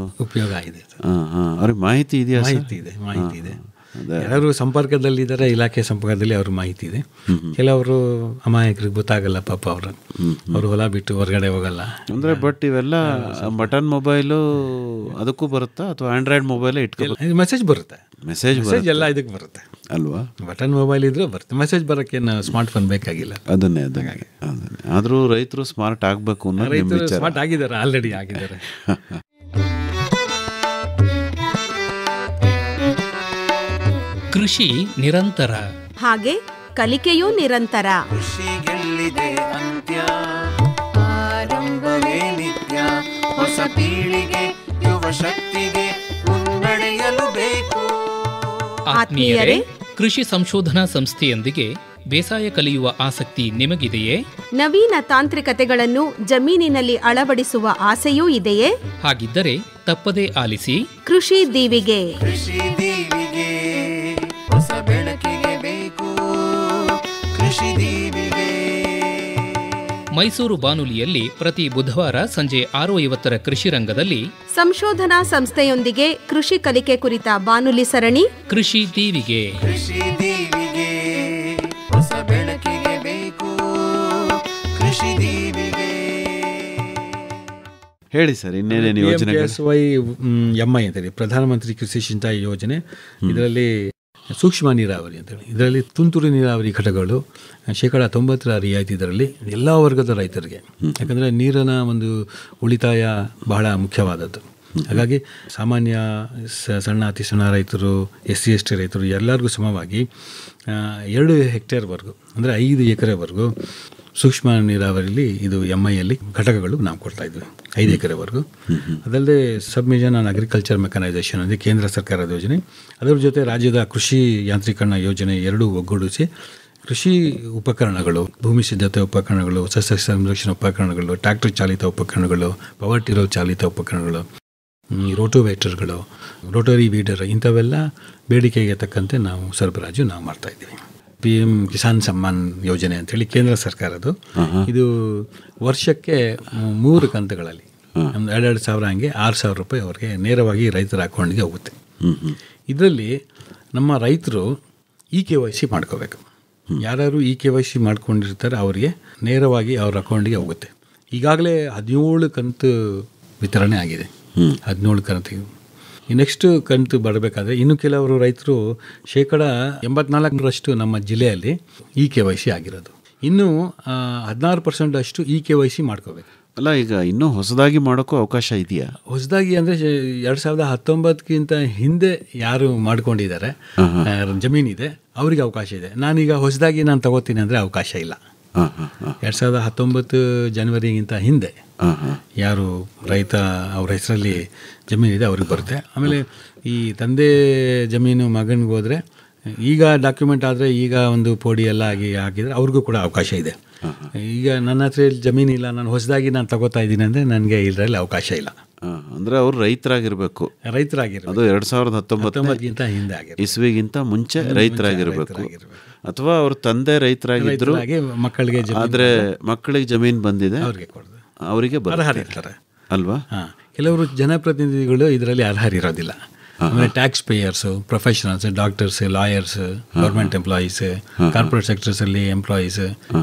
ಉಪಯೋಗ ಇದೆ. ಅವ್ರಿಗೆ ಮಾಹಿತಿ ಇದೆಯಾ? ಮಾಹಿತಿ ಇದೆ. ಯಾರು ಸಂಪರ್ಕದಲ್ಲಿದ್ದಾರೆ, ಇಲಾಖೆ ಸಂಪರ್ಕದಲ್ಲಿ ಅವ್ರ ಮಾಹಿತಿ ಇದೆ. ಕೆಲವರು ಅಮಾಯಕರಿಗೆ ಗೊತ್ತಾಗಲ್ಲ ಪಾಪ, ಅವರು ಹೊಲ ಬಿಟ್ಟು ಹೊರಗಡೆ ಹೋಗಲ್ಲ. ಅಂದರೆ ಬಟ್ ಇವೆಲ್ಲ ಬಟನ್ ಮೊಬೈಲು ಅದಕ್ಕೂ ಬರುತ್ತಾ ಅಥವಾ ಆಂಡ್ರಾಯ್ಡ್ ಮೊಬೈಲೇ ಇಟ್ಕೊಂಡು ಮೆಸೇಜ್ ಬರುತ್ತೆ? ಮೆಸೇಜ್ ಎಲ್ಲ ಇದಕ್ಕೆ ಬರುತ್ತೆ ಅಲ್ವಾ? ಬಟನ್ ಮೊಬೈಲ್ ಇದ್ರೂ ಬರುತ್ತೆ. ಮೆಸೇಜ್ ಬರೋಕ್ಕೇನು ಸ್ಮಾರ್ಟ್ ಫೋನ್ ಬೇಕಾಗಿಲ್ಲ. ಅದನ್ನೇ ಆದರೂ ರೈತರು ಸ್ಮಾರ್ಟ್ ಆಗಬೇಕು ಅನ್ನೋ ರೈತರು ಸ್ಮಾರ್ಟ್ ಆಗಿದ್ದಾರೆ, ಆಲ್ರೆಡಿ ಆಗಿದ್ದಾರೆ. ಕೃಷಿ ನಿರಂತರ, ಹಾಗೆ ಕಲಿಕೆಯೂ ನಿರಂತರ. ಕೃಷಿಗೆಲ್ಲಿದೆ ಅಂತ್ಯ, ಆರಂಭವೇ ನಿತ್ಯ. ಹೊಸ ಪೀಳಿಗೆ ಯುವ ಶಕ್ತಿಗೆ ಮುನ್ನಡೆಯಲು ಬೇಕು. ಆತ್ಮೀಯರೇ, ಕೃಷಿ ಸಂಶೋಧನಾ ಸಂಸ್ಥೆಯೊಂದಿಗೆ ಬೇಸಾಯ ಕಲಿಯುವ ಆಸಕ್ತಿ ನಿಮಗಿದೆಯೇ? ನವೀನ ತಾಂತ್ರಿಕತೆಗಳನ್ನು ಜಮೀನಿನಲ್ಲಿ ಅಳವಡಿಸುವ ಆಸೆಯೂ ಇದೆಯೇ? ಹಾಗಿದ್ದರೆ ತಪ್ಪದೇ ಆಲಿಸಿ ಕೃಷಿ ದೀವಿಗೆ. ಕೃಷಿ ದೀವಿಗೆ ಹೊಸ ಬೆಳಕಿಗೆ ಬೇಕು. ಕೃಷಿ ದೀವಿಗೆ ಮೈಸೂರು ಬಾನುಲಿಯಲ್ಲಿ ಪ್ರತಿ ಬುಧವಾರ ಸಂಜೆ 6:50 ಕೃಷಿ ರಂಗದಲ್ಲಿ ಸಂಶೋಧನಾ ಸಂಸ್ಥೆಯೊಂದಿಗೆ ಕೃಷಿ ಕಲಿಕೆ ಕುರಿತ ಬಾನುಲಿ ಸರಣಿ ಕೃಷಿ ದೀವಿಗೆ. ಕೃಷಿ ದೀವಿಗೆ ಹೊಸ ಬೆಳಕಿಗೆ ಬೇಕು. ಕೃಷಿ ದೀವಿಗೆ. ಹೇಳಿ ಸರ್, ಇನ್ನೇನೇನು ಯೋಜನೆ? PMKSY ಅಂತೇಳಿ ಪ್ರಧಾನಮಂತ್ರಿ ಕೃಷಿ ಸಿಂಚಾಯಿ ಯೋಜನೆ. ಇದರಲ್ಲಿ ಸೂಕ್ಷ್ಮ ನೀರಾವರಿ ಅಂತೇಳಿ, ಇದರಲ್ಲಿ ತುಂತುರು ನೀರಾವರಿ ಘಟಕಗಳು 90% ರಿಯಾಯಿತಿ ಇದರಲ್ಲಿ ಎಲ್ಲ ವರ್ಗದ ರೈತರಿಗೆ. ಯಾಕಂದರೆ ನೀರಿನ ಒಂದು ಉಳಿತಾಯ ಬಹಳ ಮುಖ್ಯವಾದದ್ದು. ಹಾಗಾಗಿ ಸಾಮಾನ್ಯ ಸಣ್ಣ ಅತಿ ಸಣ್ಣ ರೈತರು, SC/ST ರೈತರು ಎಲ್ಲರಿಗೂ ಸಮವಾಗಿ 2 ಹೆಕ್ಟೇರ್ವರೆಗೂ ಅಂದರೆ 5 ಎಕರೆವರೆಗೂ ಸೂಕ್ಷ್ಮ ನೀರಾವರಿಯಲ್ಲಿ ಇದು MIಯಲ್ಲಿ ಘಟಕಗಳು ನಾವು ಕೊಡ್ತಾ ಇದ್ವಿ, 5 ಎಕರೆವರೆಗೂ. ಅದಲ್ಲದೆ ಸಬ್ಮಿಷನ್ ಆನ್ ಅಗ್ರಿಕಲ್ಚರ್ ಮೆಕನೈಸೇಷನ್ ಅಂದರೆ ಕೇಂದ್ರ ಸರ್ಕಾರದ ಯೋಜನೆ, ಅದರ ಜೊತೆ ರಾಜ್ಯದ ಕೃಷಿ ಯಾಂತ್ರೀಕರಣ ಯೋಜನೆ ಎರಡೂ ಒಗ್ಗೂಡಿಸಿ ಕೃಷಿ ಉಪಕರಣಗಳು, ಭೂಮಿ ಸಿದ್ಧತೆ ಉಪಕರಣಗಳು, ಸಸ್ಯ ಸಂರಕ್ಷಣಾ ಉಪಕರಣಗಳು, ಟ್ರ್ಯಾಕ್ಟರ್ ಚಾಲಿತ ಉಪಕರಣಗಳು, ಪವರ್ ಟಿಲ್ಲರ್ ಚಾಲಿತ ಉಪಕರಣಗಳು, ರೋಟೋವೇಟರ್ಗಳು, ರೋಟರಿ ವೀಡರ್, ಇಂಥವೆಲ್ಲ ಬೇಡಿಕೆಗೆ ತಕ್ಕಂತೆ ನಾವು ಸರಬರಾಜು ಮಾಡ್ತಾಯಿದ್ದೀವಿ. PM ಕಿಸಾನ್ ಸಮ್ಮಾನ್ ಯೋಜನೆ ಅಂತೇಳಿ ಕೇಂದ್ರ ಸರ್ಕಾರದ್ದು. ಇದು ವರ್ಷಕ್ಕೆ 3 ಕಂತುಗಳಲ್ಲಿ 2,000 ಹಂಗೆ 6,000 ರೂಪಾಯಿ ಅವ್ರಿಗೆ ನೇರವಾಗಿ ರೈತರ ಅಕೌಂಟ್ಗೆ ಹೋಗುತ್ತೆ. ಇದರಲ್ಲಿ ನಮ್ಮ ರೈತರು KYC ಮಾಡ್ಕೋಬೇಕು. ಯಾರು KYC ಮಾಡ್ಕೊಂಡಿರ್ತಾರೆ ಅವರಿಗೆ ನೇರವಾಗಿ ಅವ್ರ ಅಕೌಂಟಿಗೆ ಹೋಗುತ್ತೆ. ಈಗಾಗಲೇ 17 ಕಂತು ವಿತರಣೆ ಆಗಿದೆ. 17 ಕಂತು ಈ ನೆಕ್ಸ್ಟ್ ಕಂತು ಬರಬೇಕಾದ್ರೆ ಇನ್ನು ಕೆಲವರು ರೈತರು 84% ನಮ್ಮ ಜಿಲ್ಲೆಯಲ್ಲಿ KYC ಆಗಿರೋದು. ಇನ್ನು 16% ಅಷ್ಟು KYC ಮಾಡ್ಕೋಬೇಕು. ಅಲ್ಲ, ಈಗ ಇನ್ನೂ ಹೊಸದಾಗಿ ಮಾಡೋಕ್ಕೂ ಅವಕಾಶ ಇದೆಯಾ? ಹೊಸದಾಗಿ ಅಂದರೆ 2019ಕ್ಕಿಂತ ಹಿಂದೆ ಯಾರು ಮಾಡ್ಕೊಂಡಿದ್ದಾರೆ ಜಮೀನಿದೆ ಅವರಿಗೆ ಅವಕಾಶ ಇದೆ. ನಾನೀಗ ಹೊಸದಾಗಿ ನಾನು ತಗೋತೀನಿ ಅಂದರೆ ಅವಕಾಶ ಇಲ್ಲ. 2019 ಜನವರಿಗಿಂತ ಹಿಂದೆ ಯಾರು ರೈತ ಅವ್ರ ಹೆಸರಲ್ಲಿ ಜಮೀನಿದೆ ಅವ್ರಿಗೆ ಬರುತ್ತೆ. ಆಮೇಲೆ ಈ ತಂದೆ ಜಮೀನು ಮಗನಿಗೆ ಹೋದರೆ ಈಗ ಡಾಕ್ಯುಮೆಂಟ್ ಆದರೆ ಈಗ ಒಂದು ಪೋಡಿ ಎಲ್ಲ ಹಾಕಿದರೆ ಅವ್ರಿಗೂ ಕೂಡ ಅವಕಾಶ ಇದೆ. ಈಗ ನನ್ನ ಹತ್ರ ಜಮೀನಿಲ್ಲ, ನಾನು ಹೊಸದಾಗಿ ನಾನು ತಗೋತಾ ಇದ್ದೀನಿ ಅಂದರೆ ನನಗೆ ಇದರಲ್ಲಿ ಅವಕಾಶ ಇಲ್ಲ. ಅಂದರೆ ಅವರು ರೈತರಾಗಿರ್ಬೇಕು. ರೈತರಾಗಿರ್ಬೇಕು. ಅದು 2019 ಹಿಂದೆ ಆಗಿರೋ ಇಸ್ವಿಗಿಂತ ಮುಂಚೆ ರೈತರಾಗಿರ್ಬೇಕು. ಅಥವಾ ಅವ್ರ ತಂದೆ ರೈತರಾಗಿದ್ರು, ಮಕ್ಕಳಿಗೆ ಆದರೆ ಮಕ್ಕಳಿಗೆ ಜಮೀನು ಬಂದಿದೆ ಅವರಿಗೆ ಅರ್ಹರಿರ್ತಾರೆ ಅಲ್ವಾ? ಕೆಲವರು ಜನಪ್ರತಿನಿಧಿಗಳು ಇದರಲ್ಲಿ ಅರ್ಹರಿರೋದಿಲ್ಲ. ಆಮೇಲೆ tax payers, professionals, doctors, lawyers, government employees, corporate ಸೆಕ್ಟರ್ಸಲ್ಲಿ ಎಂಪ್ಲಾಯೀಸ್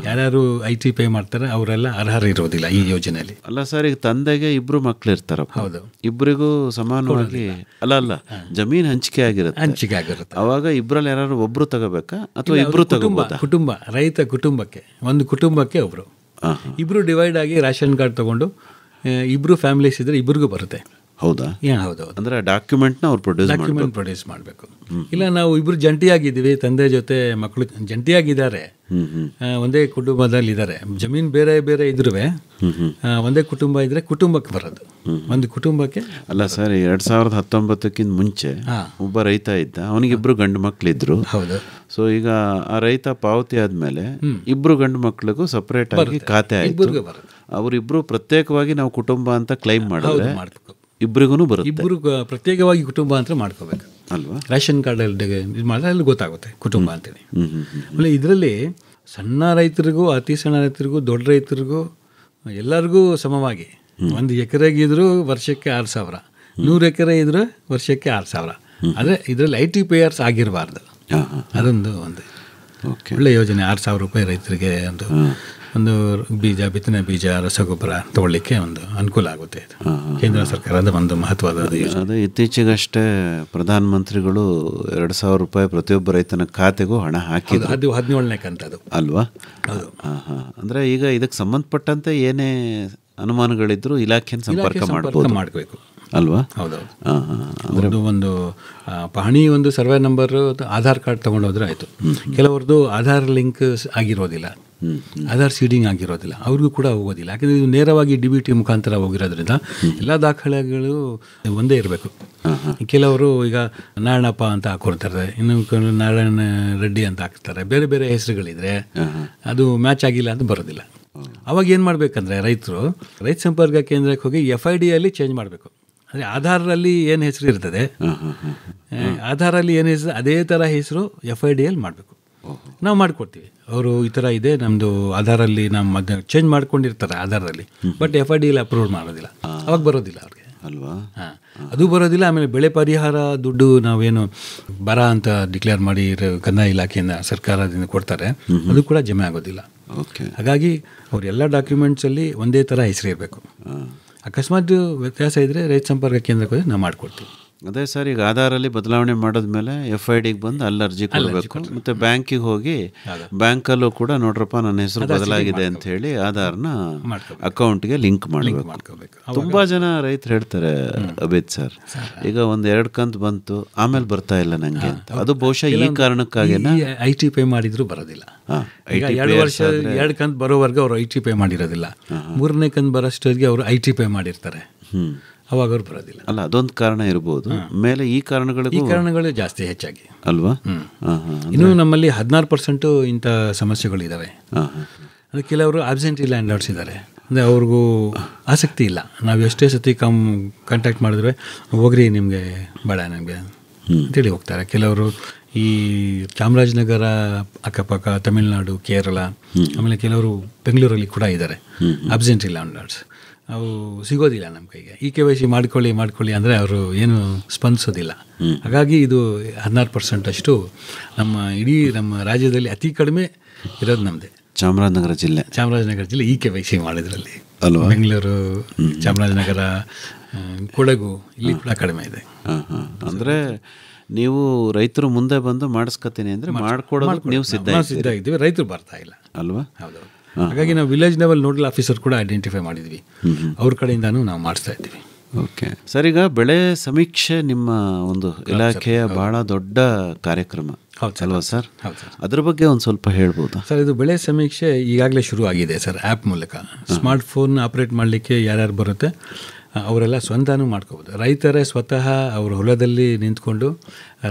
ಯಾರ್ಯಾರು IT ಪೇ ಮಾಡ್ತಾರೆ ಅವರೆಲ್ಲ ಅರ್ಹರಿರೋದಿಲ್ಲ ಈ ಯೋಜನೆಯಲ್ಲಿ. ಅಲ್ಲ ಸರ್, ಈಗ ತಂದೆಗೆ ಇಬ್ರು ಮಕ್ಳು ಇರ್ತಾರಪ್ಪ. ಹೌದು. ಇಬ್ಬರಿಗೂ ಸಮಾನವಾಗಿ ಅಲ್ಲ ಜಮೀನು ಹಂಚಿಕೆ ಆಗಿರುತ್ತೆ. ಅವಾಗ ಇಬ್ಬರಲ್ಲಿ ಯಾರು ಒಬ್ರು ತಗೋಬೇಕಾ ಅಥವಾ ಇಬ್ರು ತಗೋಬೋದಾ? ಕುಟುಂಬ, ರೈತ ಕುಟುಂಬಕ್ಕೆ, ಒಂದು ಕುಟುಂಬಕ್ಕೆ ಒಬ್ರು, ಇಬ್ರು ಡಿವೈಡ್ ಆಗಿ ರೇಷನ್ ಕಾರ್ಡ್ ತಗೊಂಡು ಇಬ್ರು ಫ್ಯಾಮಿಲೀಸ್ ಇದ್ರೆ ಇಬ್ರಿಗೂ ಬರುತ್ತೆ. ಹೌದಾ? ಹೌದು. ಅಂದರೆ ಡಾಕ್ಯುಮೆಂಟ್ನ ಅವ್ರು ಪ್ರೊಡ್ಯೂಸ್ ಮಾಡಬೇಕು. ಇಲ್ಲ ನಾವು ಇಬ್ರು ಜಂಟಿಯಾಗಿದ್ದೀವಿ, ತಂದೆ ಜೊತೆ ಮಕ್ಕಳು ಜಂಟಿಯಾಗಿದ್ದಾರೆ, ಒಂದೇ ಕುಟುಂಬದಲ್ಲಿ ಇದ್ದಾರೆ, ಜಮೀನು ಬೇರೆ ಬೇರೆ ಇದ್ರೂ ಒಂದೇ ಕುಟುಂಬ ಇದ್ರೆ ಕುಟುಂಬಕ್ಕೆ ಬರೋದು, ಒಂದು ಕುಟುಂಬಕ್ಕೆ. ಅಲ್ಲ ಸರ್, 2019ಕ್ಕಿಂತ ಮುಂಚೆ ಒಬ್ಬ ರೈತ ಇದ್ದ, ಅವನಿಗಿಬ್ರು ಗಂಡು ಮಕ್ಕಳಿದ್ರು. ಹೌದು. ಸೊ ಈಗ ಆ ರೈತ ಪಾವತಿ ಆದ್ಮೇಲೆ ಇಬ್ರು ಗಂಡು ಮಕ್ಕಳಿಗೂ ಸಪರೇಟ್ ಆಗಿ ಖಾತೆ ಆಯ್ತು. ಅವರಿಬ್ರು ಪ್ರತ್ಯೇಕವಾಗಿ ನಾವು ಕುಟುಂಬ ಅಂತ ಕ್ಲೈಮ್ ಮಾಡಿದ್ರೆ ಇಬ್ಬರಿಗೂ ಬರುತ್ತೆ. ಇಬ್ಬರು ಪ್ರತ್ಯೇಕವಾಗಿ ಕುಟುಂಬ ಅಂತ ಮಾಡ್ಕೋಬೇಕು ಅಲ್ವಾ? ರೇಷನ್ ಕಾರ್ಡಲ್ಲಿ ಇದು ಮಾಡಿದ್ರೆ ಅಲ್ಲಿ ಗೊತ್ತಾಗುತ್ತೆ ಕುಟುಂಬ ಅಂತೇಳಿ. ಆಮೇಲೆ ಇದರಲ್ಲಿ ಸಣ್ಣ ರೈತರಿಗೂ, ಅತಿ ಸಣ್ಣ ರೈತರಿಗೂ, ದೊಡ್ಡ ರೈತರಿಗೂ ಎಲ್ಲರಿಗೂ ಸಮವಾಗಿ 1 ಎಕರೆಗಿದ್ರು ವರ್ಷಕ್ಕೆ 6,000, 100 ಎಕರೆ ಇದ್ರೆ ವರ್ಷಕ್ಕೆ 6,000. ಆದರೆ ಇದರಲ್ಲಿ IT ಪೇಯರ್ಸ್ ಆಗಿರಬಾರ್ದು. ಅದೊಂದು ಒಳ್ಳೆ ಯೋಜನೆ. 6,000 ರೂಪಾಯಿ ರೈತರಿಗೆ ಒಂದು ಬೀಜ, ಬಿತ್ತನೆ ಬೀಜ, ರಸಗೊಬ್ಬರ ತಗೊಳ್ಳಿಕ್ಕೆ ಒಂದು ಅನುಕೂಲ ಆಗುತ್ತೆ. ಕೇಂದ್ರ ಸರ್ಕಾರದ ಒಂದು ಮಹತ್ವದ ಯೋಜನೆ. ಅದು ಇತ್ತೀಚೆಗಷ್ಟೇ ಪ್ರಧಾನಮಂತ್ರಿಗಳು 2,000 ರೂಪಾಯಿ ಪ್ರತಿಯೊಬ್ಬ ರೈತನ ಖಾತೆಗೂ ಹಣ ಹಾಕಿದ್ರು. ಅದು 17ನೇ ಕಂತದು ಅಲ್ವಾ? ಅಂದರೆ ಈಗ ಇದಕ್ಕೆ ಸಂಬಂಧಪಟ್ಟಂತೆ ಏನೇ ಅನುಮಾನಗಳಿದ್ರು ಇಲಾಖೆನ ಸಂಪರ್ಕ ಮಾಡಬೇಕು ಅಲ್ವಾ? ಹೌದೌದು. ಅಂದರೆ ಒಂದು ಪಹಣಿ, ಒಂದು ಸರ್ವೆ ನಂಬರ್, ಆಧಾರ್ ಕಾರ್ಡ್ ತೊಗೊಂಡೋದ್ರೆ ಆಯಿತು. ಕೆಲವ್ರದ್ದು ಆಧಾರ್ ಲಿಂಕ್ ಆಗಿರೋದಿಲ್ಲ, ಆಧಾರ್ ಸೀಡಿಂಗ್ ಆಗಿರೋದಿಲ್ಲ, ಅವ್ರಿಗೂ ಕೂಡ ಹೋಗೋದಿಲ್ಲ. ಯಾಕೆಂದರೆ ಇದು ನೇರವಾಗಿ DBT ಮುಖಾಂತರ ಹೋಗಿರೋದ್ರಿಂದ ಎಲ್ಲ ದಾಖಲೆಗಳು ಒಂದೇ ಇರಬೇಕು. ಕೆಲವರು ಈಗ ನಾರಾಯಣಪ್ಪ ಅಂತ ಹಾಕೊಳ್ತಾರೆ, ಇನ್ನು ನಾರಾಯಣ ರೆಡ್ಡಿ ಅಂತ ಹಾಕ್ತಾರೆ, ಬೇರೆ ಬೇರೆ ಹೆಸರುಗಳಿದ್ರೆ ಅದು ಮ್ಯಾಚ್ ಆಗಿಲ್ಲ ಅಂತ ಬರೋದಿಲ್ಲ. ಅವಾಗ ಏನು ಮಾಡಬೇಕಂದ್ರೆ ರೈತರು ರೈತ ಸಂಪರ್ಕ ಕೇಂದ್ರಕ್ಕೆ ಹೋಗಿ FIDಯಲ್ಲಿ ಚೇಂಜ್ ಮಾಡಬೇಕು. ಅಂದರೆ ಆಧಾರಲ್ಲಿ ಏನು ಹೆಸರು ಇರ್ತದೆ, ಆಧಾರಲ್ಲಿ ಏನು ಹೆಸರು ಅದೇ ಥರ ಹೆಸರು FIDಯಲ್ಲಿ ಮಾಡಬೇಕು. ನಾವು ಮಾಡಿಕೊಡ್ತೀವಿ. ಅವರು ಈ ಥರ ಇದೆ ನಮ್ಮದು ಆಧಾರಲ್ಲಿ, ನಮ್ಮ ಚೇಂಜ್ ಮಾಡ್ಕೊಂಡಿರ್ತಾರೆ ಆಧಾರದಲ್ಲಿ, ಬಟ್ FIDಯಲ್ಲಿ ಅಪ್ರೂವ್ ಮಾಡೋದಿಲ್ಲ. ಅವಾಗ ಬರೋದಿಲ್ಲ ಅವ್ರಿಗೆ ಅಲ್ವಾ? ಅದು ಬರೋದಿಲ್ಲ. ಆಮೇಲೆ ಬೆಳೆ ಪರಿಹಾರ ದುಡ್ಡು ನಾವೇನು ಬರ ಅಂತ ಡಿಕ್ಲೇರ್ ಮಾಡಿ ಕಂದಾಯ ಇಲಾಖೆಯಿಂದ ಸರ್ಕಾರದಿಂದ ಕೊಡ್ತಾರೆ, ಅದು ಕೂಡ ಜಮೆ ಆಗೋದಿಲ್ಲ. ಹಾಗಾಗಿ ಅವರೆಲ್ಲ ಡಾಕ್ಯುಮೆಂಟ್ಸಲ್ಲಿ ಒಂದೇ ಥರ ಹೆಸರು ಇರಬೇಕು. ಅಕಸ್ಮಾತ್ ವ್ಯತ್ಯಾಸ ಇದ್ದರೆ ರೈತ ಸಂಪರ್ಕ ಕೇಂದ್ರಕ್ಕೆ ಹೋಗಿ ನಾವು ಮಾಡಿಕೊಡ್ತೀವಿ. ಅದೇ ಸರ್, ಈಗ ಆಧಾರಲ್ಲಿ ಬದಲಾವಣೆ ಮಾಡಿದ್ಮೇಲೆ FIDಗೆ ಬಂದು ಅಲ್ಲಿ ಅರ್ಜಿ ಕೊಡಬೇಕು. ಮತ್ತು ಬ್ಯಾಂಕಿಗೆ ಹೋಗಿ ಬ್ಯಾಂಕಲ್ಲೂ ಕೂಡ ನೋಡ್ರಪ್ಪ ನನ್ನ ಹೆಸರು ಬದಲಾಗಿದೆ ಅಂತ ಹೇಳಿ ಆಧಾರ್ನ ಅಕೌಂಟ್ಗೆ ಲಿಂಕ್ ಮಾಡಬೇಕು. ತುಂಬ ಜನ ರೈತರು ಹೇಳ್ತಾರೆ, ಅಭಿತ್ ಸರ್ ಈಗ 1-2 ಕಂತು ಬಂತು, ಆಮೇಲೆ ಬರ್ತಾ ಇಲ್ಲ ನನಗೆ ಅಂತ. ಅದು ಬಹುಶಃ ಈ ಕಾರಣಕ್ಕಾಗಿನ IT ಪೇ ಮಾಡಿದ್ರು ಬರೋದಿಲ್ಲ. ಈಗ 2 ವರ್ಷ 2 ಕಂತು ಬರೋವರೆಗೂ ಅವರು IT ಪೇ ಮಾಡಿರೋದಿಲ್ಲ. 3ನೇ ಕಂತು ಬರೋಷ್ಟೊತ್ತಿಗೆ ಅವರು IT ಪೇ ಮಾಡಿರ್ತಾರೆ, ಅವಾಗ ಅವ್ರು ಬರೋದಿಲ್ಲ. ಅಲ್ಲ, ಅದೊಂದು ಕಾರಣ ಇರ್ಬೋದು. ಮೇಲೆ ಈ ಕಾರಣಗಳು ಜಾಸ್ತಿ ಹೆಚ್ಚಾಗಿ ಅಲ್ವಾ? ಇನ್ನು ನಮ್ಮಲ್ಲಿ 16% ಇಂಥ ಸಮಸ್ಯೆಗಳಿದ್ದಾವೆ. ಅದು ಕೆಲವರು ಆಬ್ಸೆಂಟಿ ಲ್ಯಾಂಡ್ಲಾರ್ಡ್ಸ್ ಇದ್ದಾರೆ. ಅಂದರೆ ಅವ್ರಿಗೂ ಆಸಕ್ತಿ ಇಲ್ಲ. ನಾವು ಎಷ್ಟೇ ಸತಿ ಕಾಂಟ್ಯಾಕ್ಟ್ ಮಾಡಿದ್ರೆ ಹೋಗ್ರಿ ನಿಮಗೆ ಬೇಡ ನಮಗೆ ಅಂತೇಳಿ ಹೋಗ್ತಾರೆ. ಕೆಲವರು ಈ ಚಾಮರಾಜನಗರ ಅಕ್ಕಪಕ್ಕ, ತಮಿಳುನಾಡು, ಕೇರಳ, ಆಮೇಲೆ ಕೆಲವರು ಬೆಂಗಳೂರಲ್ಲಿ ಕೂಡ ಇದ್ದಾರೆ ಆಬ್ಸೆಂಟಿ ಲ್ಯಾಂಡ್ಲಾರ್ಡ್ಸ್. ಅವು ಸಿಗೋದಿಲ್ಲ ನಮ್ಮ ಕೈಗೆ. KYC ಮಾಡ್ಕೊಳ್ಳಿ ಅಂದರೆ ಅವರು ಏನು ಸ್ಪಂದಿಸೋದಿಲ್ಲ. ಹಾಗಾಗಿ ಇದು 16% ಅಷ್ಟು ನಮ್ಮ ರಾಜ್ಯದಲ್ಲಿ ಅತಿ ಕಡಿಮೆ ಇರೋದು ನಮ್ಮದೇ ಚಾಮರಾಜನಗರ ಜಿಲ್ಲೆ KYC ಮಾಡಿದ್ರಲ್ಲಿ. ಬೆಂಗಳೂರು, ಚಾಮರಾಜನಗರ, ಕೊಡಗು ಇಲ್ಲಿ ಕೂಡ ಕಡಿಮೆ ಇದೆ. ಅಂದರೆ ನೀವು ರೈತರು ಮುಂದೆ ಬಂದು ಮಾಡಿಸ್ಕೊತೀನಿ ಅಂದರೆ ಮಾಡ್ಕೊಡೋದು ನೀವು ಸಿದ್ಧ ಇದ್ದೀವಿ, ರೈತರು ಬರ್ತಾ ಇಲ್ಲ ಅಲ್ವಾ? ಹೌದು. ಹಾಗಾಗಿ ನಾವು ವಿಲೇಜ್ ಲೆವೆಲ್ ನೋಡಲ್ ಆಫೀಸರ್ ಕೂಡ ಐಡೆಂಟಿಫೈ ಮಾಡಿದ್ವಿ, ಅವ್ರ ಕಡೆಯಿಂದನೂ ನಾವು ಮಾಡಿಸ್ತಾ ಇದ್ದೀವಿ. ಓಕೆ ಸರ್, ಈಗ ಬೆಳೆ ಸಮೀಕ್ಷೆ ನಿಮ್ಮ ಒಂದು ಇಲಾಖೆಯ ಬಹಳ ದೊಡ್ಡ ಕಾರ್ಯಕ್ರಮ ಅಲ್ವಾ ಸರ್? ಅದ್ರ ಬಗ್ಗೆ ಒಂದು ಸ್ವಲ್ಪ ಹೇಳ್ಬೋದಾ ಸರ್? ಇದು ಬೆಳೆ ಸಮೀಕ್ಷೆ ಈಗಾಗಲೇ ಶುರು ಆಗಿದೆ ಸರ್, ಆ್ಯಪ್ ಮೂಲಕ. ಸ್ಮಾರ್ಟ್ಫೋನ್ ಆಪ್ರೇಟ್ ಮಾಡಲಿಕ್ಕೆ ಯಾರ್ಯಾರು ಬರುತ್ತೆ ಅವರೆಲ್ಲ ಸ್ವಂತನೂ ಮಾಡ್ಕೋಬೋದು. ರೈತರೇ ಸ್ವತಃ ಅವ್ರ ಹೊಲದಲ್ಲಿ ನಿಂತ್ಕೊಂಡು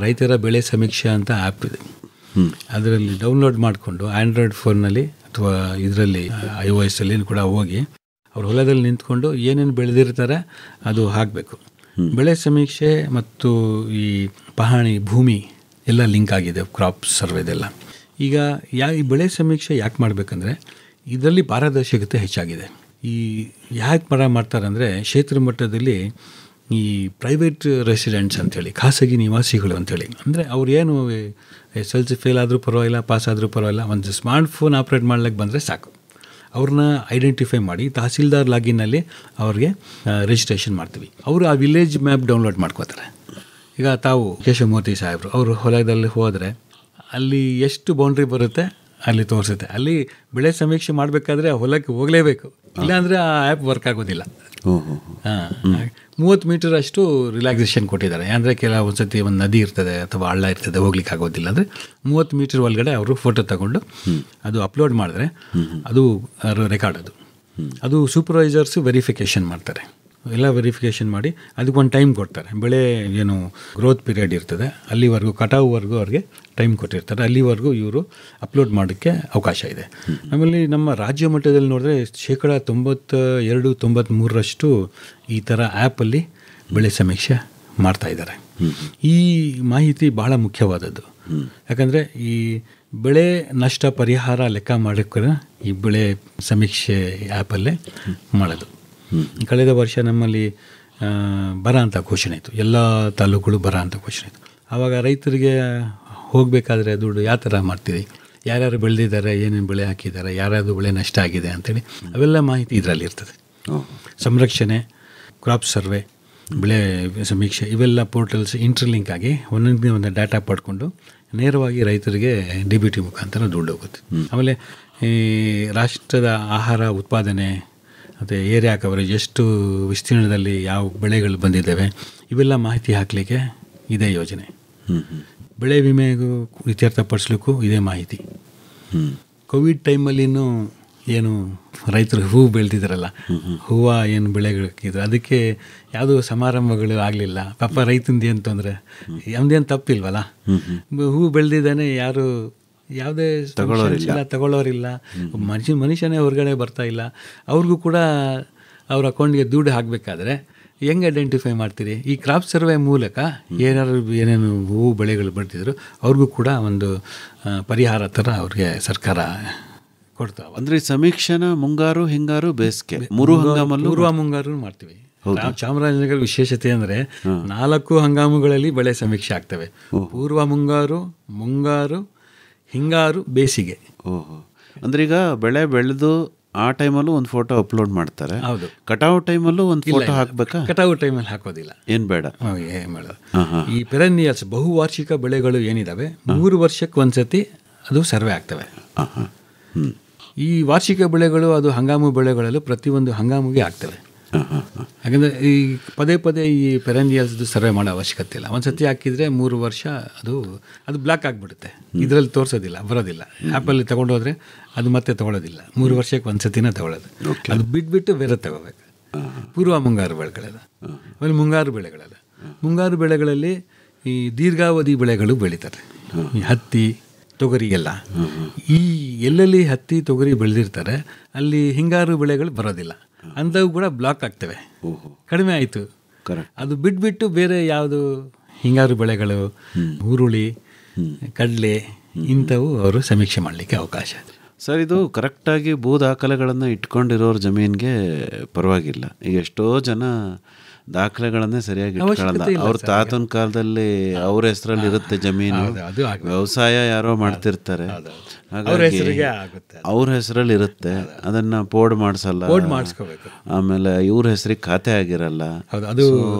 ರೈತರ ಬೆಳೆ ಸಮೀಕ್ಷೆ ಅಂತ ಆ್ಯಪ್ ಇದೆ, ಅದರಲ್ಲಿ ಡೌನ್ಲೋಡ್ ಮಾಡಿಕೊಂಡು ಆ್ಯಂಡ್ರಾಯ್ಡ್ ಫೋನ್ನಲ್ಲಿ ಅಥವಾ ಇದರಲ್ಲಿ iOS ಅಲ್ಲಿ ಕೂಡ ಹೋಗಿ ಅವ್ರ ಹೊಲದಲ್ಲಿ ನಿಂತ್ಕೊಂಡು ಏನೇನು ಬೆಳೆದಿರ್ತಾರೆ ಅದು ಹಾಕಬೇಕು. ಬೆಳೆ ಸಮೀಕ್ಷೆ ಮತ್ತು ಈ ಪಹಣಿ ಭೂಮಿ ಎಲ್ಲ ಲಿಂಕ್ ಆಗಿದೆ, ಕ್ರಾಪ್ ಸರ್ವೆದೆಲ್ಲ. ಈಗ ಈ ಬೆಳೆ ಸಮೀಕ್ಷೆ ಯಾಕೆ ಮಾಡಬೇಕಂದ್ರೆ ಇದರಲ್ಲಿ ಪಾರದರ್ಶಕತೆ ಹೆಚ್ಚಾಗಿದೆ. ಈ ಯಾಕೆ ಮಾಡ್ತಾರೆ ಅಂದರೆ ಕ್ಷೇತ್ರ ಮಟ್ಟದಲ್ಲಿ ಈ ಪ್ರೈವೇಟ್ ರೆಸಿಡೆಂಟ್ಸ್ ಅಂಥೇಳಿ, ಖಾಸಗಿ ನಿವಾಸಿಗಳು ಅಂಥೇಳಿ, ಅಂದರೆ ಅವ್ರು ಏನು SLC ಫೇಲ್ ಆದರೂ ಪರವಾಗಿಲ್ಲ, ಪಾಸ್ ಆದರೂ ಪರವಾಗಿಲ್ಲ, ಒಂದು ಸ್ಮಾರ್ಟ್ಫೋನ್ ಆಪ್ರೇಟ್ ಮಾಡ್ಲಿಕ್ಕೆ ಬಂದರೆ ಸಾಕು, ಅವ್ರನ್ನ ಐಡೆಂಟಿಫೈ ಮಾಡಿ ತಹಸೀಲ್ದಾರ್ ಲಾಗಿನ್ನಲ್ಲಿ ಅವ್ರಿಗೆ ರಿಜಿಸ್ಟ್ರೇಷನ್ ಮಾಡ್ತೀವಿ. ಅವರು ಆ ವಿಲೇಜ್ ಮ್ಯಾಪ್ ಡೌನ್ಲೋಡ್ ಮಾಡ್ಕೋತಾರೆ. ಈಗ ತಾವು ಕೇಶವಮೂರ್ತಿ ಸಾಹೇಬರು ಅವ್ರ ಹೊಲದಲ್ಲಿ ಹೋದರೆ ಅಲ್ಲಿ ಎಷ್ಟು ಬೌಂಡ್ರಿ ಬರುತ್ತೆ ಅಲ್ಲಿ ತೋರಿಸುತ್ತೆ. ಅಲ್ಲಿ ಬೆಳೆ ಸಮೀಕ್ಷೆ ಮಾಡಬೇಕಾದ್ರೆ ಹೊಲಕ್ಕೆ ಹೋಗಲೇಬೇಕು, ಇಲ್ಲಾಂದರೆ ಆ ಆ್ಯಪ್ ವರ್ಕ್ ಆಗೋದಿಲ್ಲ. 30 ಮೀಟರ್ ಅಷ್ಟು ರಿಲ್ಯಾಕ್ಸೇಷನ್ ಕೊಟ್ಟಿದ್ದಾರೆ. ಅಂದರೆ ಕೆಲವೊಂದು ಸತಿ ಒಂದು ನದಿ ಇರ್ತದೆ ಅಥವಾ ಹಳ್ಳ ಇರ್ತದೆ, ಹೋಗ್ಲಿಕ್ಕೆ ಆಗೋದಿಲ್ಲ ಅಂದರೆ 30 ಮೀಟರ್ ಒಳಗಡೆ ಅವರು ಫೋಟೋ ತಗೊಂಡು ಅದು ಅಪ್ಲೋಡ್ ಮಾಡಿದ್ರೆ ಅದು ರೆಕಾರ್ಡ್, ಅದು ಸೂಪರ್ವೈಸರ್ಸು ವೆರಿಫಿಕೇಷನ್ ಮಾಡ್ತಾರೆ. ಎಲ್ಲ ವೆರಿಫಿಕೇಷನ್ ಮಾಡಿ ಅದಕ್ಕೊಂದು ಟೈಮ್ ಕೊಡ್ತಾರೆ. ಬೆಳೆ ಏನು ಗ್ರೋತ್ ಪೀರಿಯಡ್ ಇರ್ತದೆ ಅಲ್ಲಿವರೆಗೂ, ಕಟಾವುವರೆಗೂ ಅವ್ರಿಗೆ ಟೈಮ್ ಕೊಟ್ಟಿರ್ತಾರೆ, ಅಲ್ಲಿವರೆಗೂ ಇವರು ಅಪ್ಲೋಡ್ ಮಾಡೋಕ್ಕೆ ಅವಕಾಶ ಇದೆ. ಆಮೇಲೆ ನಮ್ಮ ರಾಜ್ಯ ಮಟ್ಟದಲ್ಲಿ ನೋಡಿದ್ರೆ 92-93% ಈ ಥರ ಆ್ಯಪಲ್ಲಿ ಬೆಳೆ ಸಮೀಕ್ಷೆ ಮಾಡ್ತಾಯಿದ್ದಾರೆ. ಈ ಮಾಹಿತಿ ಬಹಳ ಮುಖ್ಯವಾದದ್ದು. ಯಾಕಂದರೆ ಈ ಬೆಳೆ ನಷ್ಟ ಪರಿಹಾರ ಲೆಕ್ಕ ಮಾಡೋಕ್ಕೆ ಈ ಬೆಳೆ ಸಮೀಕ್ಷೆ ಆ್ಯಪಲ್ಲೇ ಮಾಡೋದು. ಕಳೆದ ವರ್ಷ ನಮ್ಮಲ್ಲಿ ಬರ ಅಂತ ಘೋಷಣೆ ಇತ್ತು, ಎಲ್ಲ ತಾಲೂಕುಗಳು ಬರ ಅಂತ ಘೋಷಣೆ ಇತ್ತು. ಆವಾಗ ರೈತರಿಗೆ ಹೋಗಬೇಕಾದ್ರೆ ದುಡ್ಡು ಯಾವ ಥರ ಮಾಡ್ತೀವಿ, ಯಾರ್ಯಾರು ಬೆಳೆದಿದ್ದಾರೆ, ಏನೇನು ಬೆಳೆ ಹಾಕಿದ್ದಾರೆ, ಯಾರ್ಯಾರು ಬೆಳೆ ನಷ್ಟ ಆಗಿದೆ ಅಂಥೇಳಿ ಅವೆಲ್ಲ ಮಾಹಿತಿ ಇದರಲ್ಲಿ ಇರ್ತದೆ. ಸಂರಕ್ಷಣೆ, ಕ್ರಾಪ್ ಸರ್ವೆ, ಬೆಳೆ ಸಮೀಕ್ಷೆ ಇವೆಲ್ಲ ಪೋರ್ಟಲ್ಸ್ ಇಂಟರ್ಲಿಂಕ್ ಆಗಿ ಒಂದೊಂದೇ ಒಂದು ಡಾಟಾ ಪಡ್ಕೊಂಡು ನೇರವಾಗಿ ರೈತರಿಗೆ DBT ಮುಖಾಂತರ ದುಡ್ಡು ಹೋಗುತ್ತೆ. ಆಮೇಲೆ ಈ ರಾಷ್ಟ್ರದ ಆಹಾರ ಉತ್ಪಾದನೆ ಮತ್ತು ಏರಿಯಾ ಕವರೇಜ್, ಎಷ್ಟು ವಿಸ್ತೀರ್ಣದಲ್ಲಿ ಯಾವ ಬೆಳೆಗಳು ಬಂದಿದ್ದಾವೆ, ಇವೆಲ್ಲ ಮಾಹಿತಿ ಹಾಕಲಿಕ್ಕೆ ಇದೇ ಯೋಜನೆ. ಬೆಳೆ ವಿಮೆಗೂ ಇತ್ಯರ್ಥಪಡಿಸ್ಲಿಕ್ಕೂ ಇದೇ ಮಾಹಿತಿ. ಕೋವಿಡ್ ಟೈಮಲ್ಲಿನೂ ಏನು ರೈತರು ಹೂವು ಬೆಳೆದಿದ್ದಾರಲ್ಲ, ಹೂವು ಏನು ಬೆಳೆಗಳಿದ್ರು ಅದಕ್ಕೆ ಯಾವುದೋ ಸಮಾರಂಭಗಳು ಆಗಲಿಲ್ಲ. ಪಾಪ ರೈತಂದು ಏನು ತೊಂದರೆ, ನಮ್ದೇನು ತಪ್ಪಿಲ್ವಲ್ಲ, ಹೂವು ಬೆಳೆದಿದ್ದಾನೆ, ಯಾರು ಯಾವುದೇ ತಗೊಳ್ಳೋರಿಲ್ಲ, ಮನುಷ್ಯನೇ ಹೊರಗಡೆ ಬರ್ತಾ ಇಲ್ಲ. ಅವ್ರಿಗೂ ಕೂಡ ಅವ್ರ ಅಕೌಂಟ್ಗೆ ದುಡ್ಡು ಹಾಕಬೇಕಾದ್ರೆ ಹೆಂಗೆ ಐಡೆಂಟಿಫೈ ಮಾಡ್ತೀರಿ? ಈ ಕ್ರಾಪ್ ಸರ್ವೆ ಮೂಲಕ ಏನೇನು ಹೂವು ಬೆಳೆಗಳು ಬೆಳೆದಿದ್ರು ಅವ್ರಿಗೂ ಕೂಡ ಒಂದು ಪರಿಹಾರ ಥರ ಅವ್ರಿಗೆ ಸರ್ಕಾರ ಕೊಡ್ತಾವೆ. ಅಂದರೆ ಸಮೀಕ್ಷೆನ ಮುಂಗಾರು, ಹಿಂಗಾರು, ಬೇಸಿಗೆ ಮೂರು ಹಂಗಾಮಲ್ಲೂ ಪೂರ್ವ ಮುಂಗಾರು ಮಾಡ್ತೀವಿ. ಚಾಮರಾಜನಗರ ವಿಶೇಷತೆ ಅಂದರೆ 4 ಹಂಗಾಮುಗಳಲ್ಲಿ ಬೆಳೆ ಸಮೀಕ್ಷೆ ಆಗ್ತವೆ. ಪೂರ್ವ ಮುಂಗಾರು, ಮುಂಗಾರು, ಹಿಂಗಾರು, ಬೇಸಿಗೆ. ಓಹೋ, ಅಂದ್ರೆ ಈಗ ಬೆಳೆ ಬೆಳೆದು ಆ ಟೈಮಲ್ಲೂ ಒಂದು ಫೋಟೋ ಅಪ್ಲೋಡ್ ಮಾಡ್ತಾರೆ. ಹೌದು. ಕಟಾವು ಟೈಮಲ್ಲೂ ಒಂದು ಫೋಟೋ ಹಾಕ್ಬೇಕಾ? ಕಟಾವು ಟೈಮಲ್ಲಿ ಹಾಕೋದಿಲ್ಲ, ಏನು ಬೇಡ. ಈ ಪೆರನಿಯಲ್ಸ್ ಬಹುವಾರ್ಷಿಕ ಬೆಳೆಗಳು ಏನಿದಾವೆ 3 ವರ್ಷಕ್ಕೆ ಒಂದ್ಸತಿ ಅದು ಸರ್ವೆ ಆಗ್ತವೆ. ಈ ವಾರ್ಷಿಕ ಬೆಳೆಗಳು ಅದು ಹಂಗಾಮು ಬೆಳೆಗಳಲ್ಲೂ ಪ್ರತಿಯೊಂದು ಹಂಗಾಮಿಗೆ ಆಗ್ತವೆ. ಯಾಕಂದರೆ ಈ ಪದೇ ಪದೇ ಈ ಪೆರನಿಯಲ್ಸ್ದು ಸರ್ವೆ ಮಾಡೋ ಅವಶ್ಯಕತೆ ಇಲ್ಲ. ಒಂದು ಸತಿ ಹಾಕಿದರೆ 3 ವರ್ಷ ಅದು ಬ್ಲಾಕ್ ಆಗಿಬಿಡುತ್ತೆ, ಇದರಲ್ಲಿ ತೋರಿಸೋದಿಲ್ಲ, ಬರೋದಿಲ್ಲ. ಆ್ಯಪಲ್ಲಿ ತೊಗೊಂಡೋದ್ರೆ ಅದು ಮತ್ತೆ ತೊಗೊಳ್ಳೋದಿಲ್ಲ, 3 ವರ್ಷಕ್ಕೆ ಒಂದು ಸತಿನ ತೊಗೊಳ್ಳೋದು. ಅದು ಬಿಟ್ಬಿಟ್ಟು ಬೇರೆ ತಗೋಬೇಕು. ಪೂರ್ವ ಮುಂಗಾರು ಬೆಳೆಗಳೆಲ್ಲ, ಆಮೇಲೆ ಮುಂಗಾರು ಬೆಳೆಗಳೆಲ್ಲ. ಮುಂಗಾರು ಬೆಳೆಗಳಲ್ಲಿ ಈ ದೀರ್ಘಾವಧಿ ಬೆಳೆಗಳು ಬೆಳೀತಾರೆ, ಈ ಹತ್ತಿ, ತೊಗರಿ ಎಲ್ಲ. ಈ ಎಲ್ಲೆಲ್ಲಿ ಹತ್ತಿ ತೊಗರಿ ಬೆಳೆದಿರ್ತಾರೆ ಅಲ್ಲಿ ಹಿಂಗಾರು ಬೆಳೆಗಳು ಬರೋದಿಲ್ಲ, ಅಂಥವು ಕೂಡ ಬ್ಲಾಕ್ ಆಗ್ತವೆ. ಕಡಿಮೆ ಆಯಿತು. ಅದು ಬಿಟ್ಬಿಟ್ಟು ಬೇರೆ ಯಾವುದು ಹಿಂಗಾರು ಬೆಳೆಗಳು, ಹುರುಳಿ, ಕಡಲೆ ಇಂಥವು ಅವರು ಸಮೀಕ್ಷೆ ಮಾಡಲಿಕ್ಕೆ ಅವಕಾಶ ಇದೆ. ಸರ್, ಇದು ಕರೆಕ್ಟಾಗಿ ಭೂ ದಾಖಲೆಗಳನ್ನು ಇಟ್ಕೊಂಡಿರೋರ ಜಮೀನಿಗೆ ಪರವಾಗಿಲ್ಲ. ಈಗ ಎಷ್ಟೋ ಜನ ದಾಖಲೆಗಳನ್ನೇ ಸರಿಯಾಗಿ ಇಟ್ಕೊಳ್ಳಲ್ಲ. ಅವ್ರ ತಾತನ ಕಾಲದಲ್ಲಿ ಅವ್ರ ಹೆಸರಲ್ಲಿ ಇರುತ್ತೆ ಜಮೀನು, ವ್ಯವಸಾಯ ಯಾರೋ ಮಾಡ್ತಿರ್ತಾರೆ, ಹಾಗಾಗಿ ಅವ್ರ ಹೆಸರಲ್ಲಿ ಇರುತ್ತೆ, ಅದನ್ನ ಪೋಡ್ ಮಾಡಿಸಲ್ಲ, ಆಮೇಲೆ ಇವ್ರ ಹೆಸರಿಗೆ ಖಾತೆ ಆಗಿರಲ್ಲ. ಅದು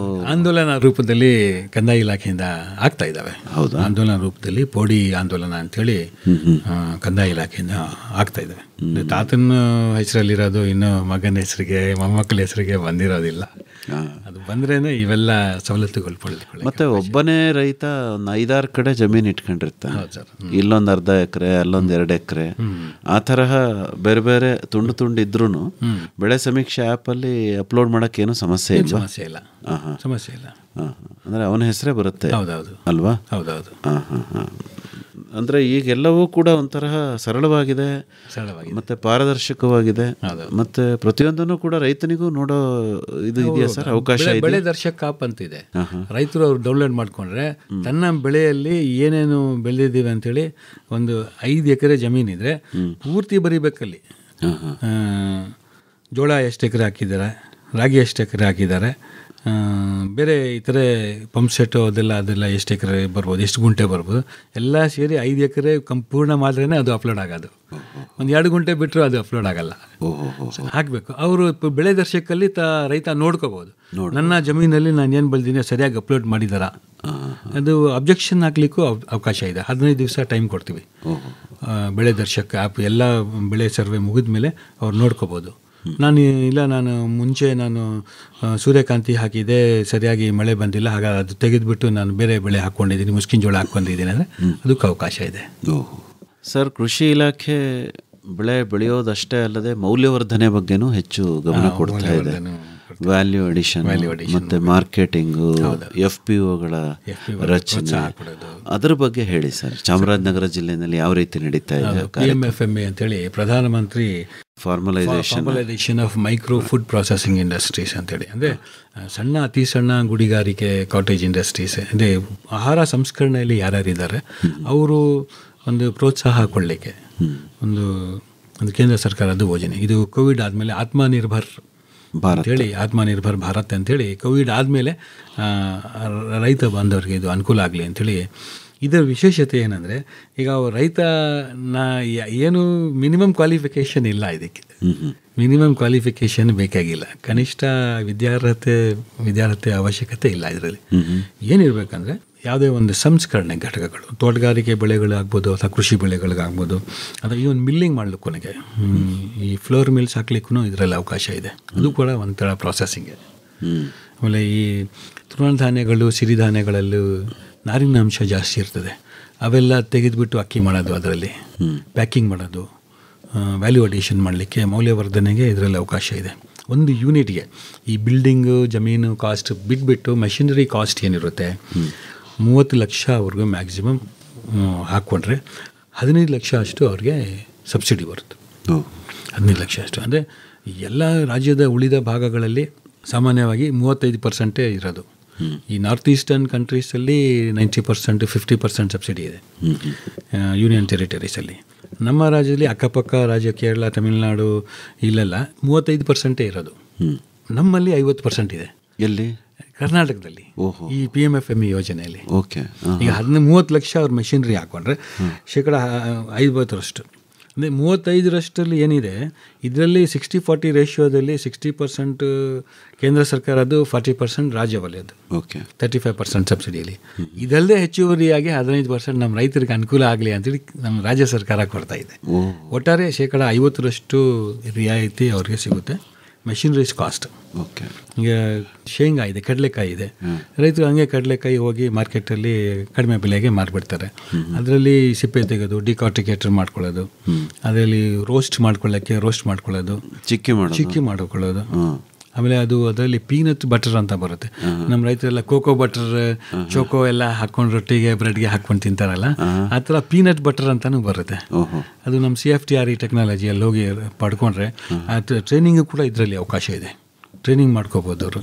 ಆಂದೋಲನ ರೂಪದಲ್ಲಿ ಕಂದಾಯ ಇಲಾಖೆಯಿಂದ ಆಗ್ತಾ ಇದ್ದಾವೆ. ಹೌದು, ಆಂದೋಲನ ರೂಪದಲ್ಲಿ ಪೋಡಿ ಆಂದೋಲನ ಅಂತೇಳಿ ಕಂದಾಯ ಇಲಾಖೆಯಿಂದ ಆಗ್ತಾ ಇದ್ದಾವೆ. ತಾತನ ಹೆಸರಲ್ಲಿರೋದು ಇನ್ನು ಮಗನ ಹೆಸರಿಗೆ ಮೊಮ್ಮಕ್ಕಳ ಹೆಸರಿಗೆ ಬಂದಿರೋದಿಲ್ಲ. ಅದು ಬಂದ್ರೇನೆ ಇವೆಲ್ಲ ಸವಲತ್ತುಗಳು ಪಡೆದುಕೊಳ್ಳಿ. ಮತ್ತೆ ಒಬ್ಬನೇ ರೈತ ಒಂದು 5-6 ಕಡೆ ಜಮೀನು ಇಟ್ಕೊಂಡಿರ್ತಾನೆ, ಇಲ್ಲೊಂದು ಅರ್ಧ ಎಕರೆ ಅಲ್ಲೊಂದು 2 ಎಕರೆ, ಆ ತರಹ ಬೇರೆ ಬೇರೆ ತುಂಡು ಇದ್ರೂ ಬೆಳೆ ಸಮೀಕ್ಷೆ ಆ್ಯಪಲ್ಲಿ ಅಪ್ಲೋಡ್ ಮಾಡೋಕ್ಕೆ ಏನು ಸಮಸ್ಯೆ ಇಲ್ಲ. ಸಮಸ್ಯೆ ಇಲ್ಲ ಅಂದರೆ ಅವನ ಹೆಸರೇ ಬರುತ್ತೆ. ಹೌದೌದು ಅಲ್ವಾ? ಹೌದೌದು. ಅಂದರೆ ಈಗೆಲ್ಲವೂ ಕೂಡ ಒಂಥರ ಸರಳವಾಗಿದೆ ಮತ್ತು ಪಾರದರ್ಶಕವಾಗಿದೆ. ಮತ್ತು ಪ್ರತಿಯೊಂದನ್ನು ಕೂಡ ರೈತನಿಗೂ ನೋಡೋ ಇದು ಇದೆಯಾ ಸರ್, ಅವಕಾಶ ಇದೆ? ಬೆಳೆ ದರ್ಶಕ ಆಪ್ ಅಂತ ಇದೆ, ರೈತರು ಅವ್ರು ಡೌನ್ಲೋಡ್ ಮಾಡ್ಕೊಂಡ್ರೆ ತನ್ನ ಬೆಳೆಯಲ್ಲಿ ಏನೇನು ಬೆಳೆದಿದ್ದೀವಿ ಅಂತೇಳಿ ಒಂದು 5 ಎಕರೆ ಜಮೀನಿದ್ರೆ ಪೂರ್ತಿ ಬರೀಬೇಕಲ್ಲಿ. ಜೋಳ ಎಷ್ಟು ಎಕರೆ ಹಾಕಿದ್ದಾರೆ, ರಾಗಿ ಎಷ್ಟು ಎಕರೆ ಹಾಕಿದ್ದಾರೆ, ಬೇರೆ ಇತರೆ ಪಂಪ್ ಸೆಟ್ಟು ಅದೆಲ್ಲ ಎಷ್ಟು ಎಕರೆ ಬರ್ಬೋದು, ಎಷ್ಟು ಗುಂಟೆ ಬರ್ಬೋದು, ಎಲ್ಲ ಸೇರಿ 5 ಎಕರೆ ಸಂಪೂರ್ಣ ಮಾಡಿದ್ರೆ ಅದು ಅಪ್ಲೋಡ್ ಆಗೋದು. ಒಂದು 2 ಗುಂಟೆ ಬಿಟ್ಟರು ಅದು ಅಪ್ಲೋಡ್ ಆಗಲ್ಲ, ಹಾಕಬೇಕು. ಅವರು ಬೆಳೆ ದರ್ಶಕಲ್ಲಿ ರೈತ ನೋಡ್ಕೋಬೋದು, ನನ್ನ ಜಮೀನಲ್ಲಿ ನಾನು ಏನು ಬೆಳೆದಿನಿ ಸರಿಯಾಗಿ ಅಪ್ಲೋಡ್ ಮಾಡಿದಾರಾ. ಅದು ಅಬ್ಜೆಕ್ಷನ್ ಹಾಕ್ಲಿಕ್ಕೂ ಅವಕಾಶ ಇದೆ. 15 ದಿವಸ ಟೈಮ್ ಕೊಡ್ತೀವಿ. ಬೆಳೆ ದರ್ಶಕ ಆ್ಯಪ್ ಎಲ್ಲ ಬೆಳೆ ಸರ್ವೆ ಮುಗಿದ ಮೇಲೆ ಅವ್ರು ನೋಡ್ಕೋಬೋದು. ನಾನು ಮುಂಚೆ ಸೂರ್ಯಕಾಂತಿ ಹಾಕಿದೆ, ಸರಿಯಾಗಿ ಮಳೆ ಬಂದಿಲ್ಲ, ಹಾಗಾಗಿ ಅದು ತೆಗೆದುಬಿಟ್ಟು ನಾನು ಬೇರೆ ಬೆಳೆ ಹಾಕ್ಕೊಂಡಿದ್ದೀನಿ, ಮುಸ್ಕಿನ ಜೋಳ ಹಾಕ್ಕೊಂಡಿದ್ದೀನಿ ಅಂದರೆ ಅದಕ್ಕೆ ಅವಕಾಶ ಇದೆ. ಸರ್, ಕೃಷಿ ಇಲಾಖೆ ಬೆಳೆ ಬೆಳೆಯೋದಷ್ಟೇ ಅಲ್ಲದೆ ಮೌಲ್ಯವರ್ಧನೆ ಬಗ್ಗೆನೂ ಹೆಚ್ಚು ಗಮನ ಕೊಡ್ತಾ ಇದೆ. ವ್ಯಾಲ್ಯೂ ಅಡಿಷನ್ ಮತ್ತು ಮಾರ್ಕೆಟಿಂಗು, FPOಗಳ ರಚನೆ, ಅದ್ರ ಬಗ್ಗೆ ಹೇಳಿ ಸರ್. ಚಾಮರಾಜನಗರ ಜಿಲ್ಲೆಯಲ್ಲಿ ಯಾವ ರೀತಿ ನಡೀತಾ ಇದೆ? PMFMA ಅಂತೇಳಿ ಪ್ರಧಾನಮಂತ್ರಿ formalisation of micro food processing industries ಅಂತೇಳಿ, ಅಂದರೆ ಸಣ್ಣ ಅತಿ ಸಣ್ಣ ಗುಡಿಗಾರಿಕೆ ಕಾಟೇಜ್ ಇಂಡಸ್ಟ್ರೀಸ್, ಅಂದರೆ ಆಹಾರ ಸಂಸ್ಕರಣೆಯಲ್ಲಿ ಯಾರ್ಯಾರಿದ್ದಾರೆ ಅವರು ಒಂದು ಪ್ರೋತ್ಸಾಹ ಕೊಡಲಿಕ್ಕೆ ಒಂದು ಕೇಂದ್ರ ಸರ್ಕಾರದ ಯೋಜನೆ. ಇದು ಕೋವಿಡ್ ಆದಮೇಲೆ ಆತ್ಮನಿರ್ಭರ್ ಭಾರತ್ ಅಂತೇಳಿ, ಕೋವಿಡ್ ಆದಮೇಲೆ ರೈತ ಬಾಂಧವರಿಗೆ ಇದು ಅನುಕೂಲ ಆಗಲಿ ಅಂಥೇಳಿ. ಇದರ ವಿಶೇಷತೆ ಏನಂದರೆ, ಈಗ ರೈತ ಏನು ಮಿನಿಮಮ್ ಕ್ವಾಲಿಫಿಕೇಷನ್ ಇಲ್ಲ, ಇದಕ್ಕೆ ಮಿನಿಮಮ್ ಕ್ವಾಲಿಫಿಕೇಷನ್ ಬೇಕಾಗಿಲ್ಲ, ಕನಿಷ್ಠ ವಿದ್ಯಾರ್ಹತೆ ಅವಶ್ಯಕತೆ ಇಲ್ಲ. ಇದರಲ್ಲಿ ಏನಿರಬೇಕಂದ್ರೆ ಯಾವುದೇ ಒಂದು ಸಂಸ್ಕರಣೆ ಘಟಕಗಳು, ತೋಟಗಾರಿಕೆ ಬೆಳೆಗಳಾಗ್ಬೋದು ಅಥವಾ ಕೃಷಿ ಬೆಳೆಗಳಿಗಾಗ್ಬೋದು, ಅಥವಾ ಈ ಒಂದು ಮಿಲ್ಲಿಂಗ್ ಮಾಡಲಿಕ್ಕೂ ನನಗೆ ಈ ಫ್ಲೋರ್ ಮಿಲ್ಸ್ ಹಾಕ್ಲಿಕ್ಕೂ ಇದರಲ್ಲಿ ಅವಕಾಶ ಇದೆ. ಅದು ಕೂಡ ಒಂಥರ ಪ್ರಾಸೆಸಿಂಗ್. ಆಮೇಲೆ ಈ ತೃಣಧಾನ್ಯಗಳು, ಸಿರಿಧಾನ್ಯಗಳಲ್ಲೂ ನಾರಿನಾಂಶ ಜಾಸ್ತಿ ಇರ್ತದೆ, ಅವೆಲ್ಲ ತೆಗೆದುಬಿಟ್ಟು ಅಕ್ಕಿ ಮಾಡೋದು, ಅದರಲ್ಲಿ ಪ್ಯಾಕಿಂಗ್ ಮಾಡೋದು, ವ್ಯಾಲ್ಯೂ ಅಡಿಷನ್ ಮಾಡಲಿಕ್ಕೆ, ಮೌಲ್ಯವರ್ಧನೆಗೆ ಇದರಲ್ಲಿ ಅವಕಾಶ ಇದೆ. ಒಂದು ಯೂನಿಟ್ಗೆ ಈ ಬಿಲ್ಡಿಂಗು ಜಮೀನು ಕಾಸ್ಟ್ ಬಿಟ್ಬಿಟ್ಟು ಮೆಷಿನರಿ ಕಾಸ್ಟ್ ಏನಿರುತ್ತೆ 30 ಲಕ್ಷವರೆಗೂ ಮ್ಯಾಕ್ಸಿಮಮ್ ಹಾಕ್ಕೊಂಡ್ರೆ 15 ಲಕ್ಷ ಅಷ್ಟು ಅವ್ರಿಗೆ ಸಬ್ಸಿಡಿ ಬರುತ್ತೆ. 15 ಲಕ್ಷ ಅಷ್ಟು ಅಂದರೆ ಎಲ್ಲ ರಾಜ್ಯದ ಉಳಿದ ಭಾಗಗಳಲ್ಲಿ ಸಾಮಾನ್ಯವಾಗಿ 35% ಇರೋದು. ಈ ನಾರ್ತ್ ಈಸ್ಟರ್ನ್ ಕಂಟ್ರೀಸಲ್ಲಿ 90%, 50% ಸಬ್ಸಿಡಿ ಇದೆ ಯೂನಿಯನ್ ಟೆರಿಟರೀಸಲ್ಲಿ. ನಮ್ಮ ರಾಜ್ಯದಲ್ಲಿ ಅಕ್ಕಪಕ್ಕ ರಾಜ್ಯ ಕೇರಳ, ತಮಿಳುನಾಡು ಇಲ್ಲೆಲ್ಲ 35% ಇರೋದು. ನಮ್ಮಲ್ಲಿ 50% ಇದೆ. ಎಲ್ಲಿ? ಕರ್ನಾಟಕದಲ್ಲಿ ಈ PMFME ಯೋಜನೆಯಲ್ಲಿ. ಈಗ 30 ಲಕ್ಷ ಅವ್ರ ಮೆಷಿನರಿ ಹಾಕೊಂಡ್ರೆ 50%. ಅಂದರೆ 35% ಏನಿದೆ ಇದರಲ್ಲಿ 60-40 ರೇಷಿಯೋದಲ್ಲಿ 60% ಕೇಂದ್ರ ಸರ್ಕಾರದ್ದು, 40% ರಾಜ್ಯ ವಲಯದ್ದು, 35% ಸಬ್ಸಿಡಿಯಲ್ಲಿ. ಇದಲ್ಲದೆ ಹೆಚ್ಚುವರಿಯಾಗಿ 15% ನಮ್ಮ ರೈತರಿಗೆ ಅನುಕೂಲ ಆಗಲಿ ಅಂತೇಳಿ ನಮ್ಮ ರಾಜ್ಯ ಸರ್ಕಾರ ಕೊಡ್ತಾ ಇದೆ. ಒಟ್ಟಾರೆ 50% ರಿಯಾಯಿತಿ ಅವ್ರಿಗೆ ಸಿಗುತ್ತೆ ಮೆಷಿನರೀಸ್ ಕಾಸ್ಟ್. ಈಗ ಶೇಂಗಾ ಇದೆ, ಕಡಲೆಕಾಯಿ ಇದೆ, ರೈತರು ಹಂಗೆ ಕಡಲೆಕಾಯಿ ಹೋಗಿ ಮಾರ್ಕೆಟಲ್ಲಿ ಕಡಿಮೆ ಬೆಲೆಗೆ ಮಾರಿಬಿಡ್ತಾರೆ. ಅದರಲ್ಲಿ ಸಿಪ್ಪೆ ತೆಗೆದು ಡಿಕಾರ್ಟಿಕೇಟರ್ ಮಾಡ್ಕೊಳ್ಳೋದು, ಅದರಲ್ಲಿ ರೋಸ್ಟ್ ಮಾಡ್ಕೊಳ್ಳೋದು, ಚಿಕ್ಕಿ ಮಾಡ್ಕೊಳ್ಳೋದು. ಆಮೇಲೆ ಅದರಲ್ಲಿ ಪೀನಟ್ ಬಟರ್ ಅಂತ ಬರುತ್ತೆ. ನಮ್ಮ ರೈತರೆಲ್ಲ ಕೋಕೋ ಬಟರ್, ಚೋಕೋ ಎಲ್ಲ ಹಾಕೊಂಡು ರೊಟ್ಟಿಗೆ ಬ್ರೆಡ್ಗೆ ಹಾಕೊಂಡು ತಿಂತಾರಲ್ಲ, ಆ ಥರ ಪೀನಟ್ ಬಟರ್ ಅಂತಾನು ಬರುತ್ತೆ. ಅದು ನಮ್ಮ CFTRE ಟೆಕ್ನಾಲಜಿಯಲ್ಲಿ ಹೋಗಿ ಪಡ್ಕೊಂಡ್ರೆ ಟ್ರೈನಿಂಗು ಕೂಡ ಇದರಲ್ಲಿ ಅವಕಾಶ ಇದೆ, ಟ್ರೈನಿಂಗ್ ಮಾಡ್ಕೋಬೋದು ಅವರು.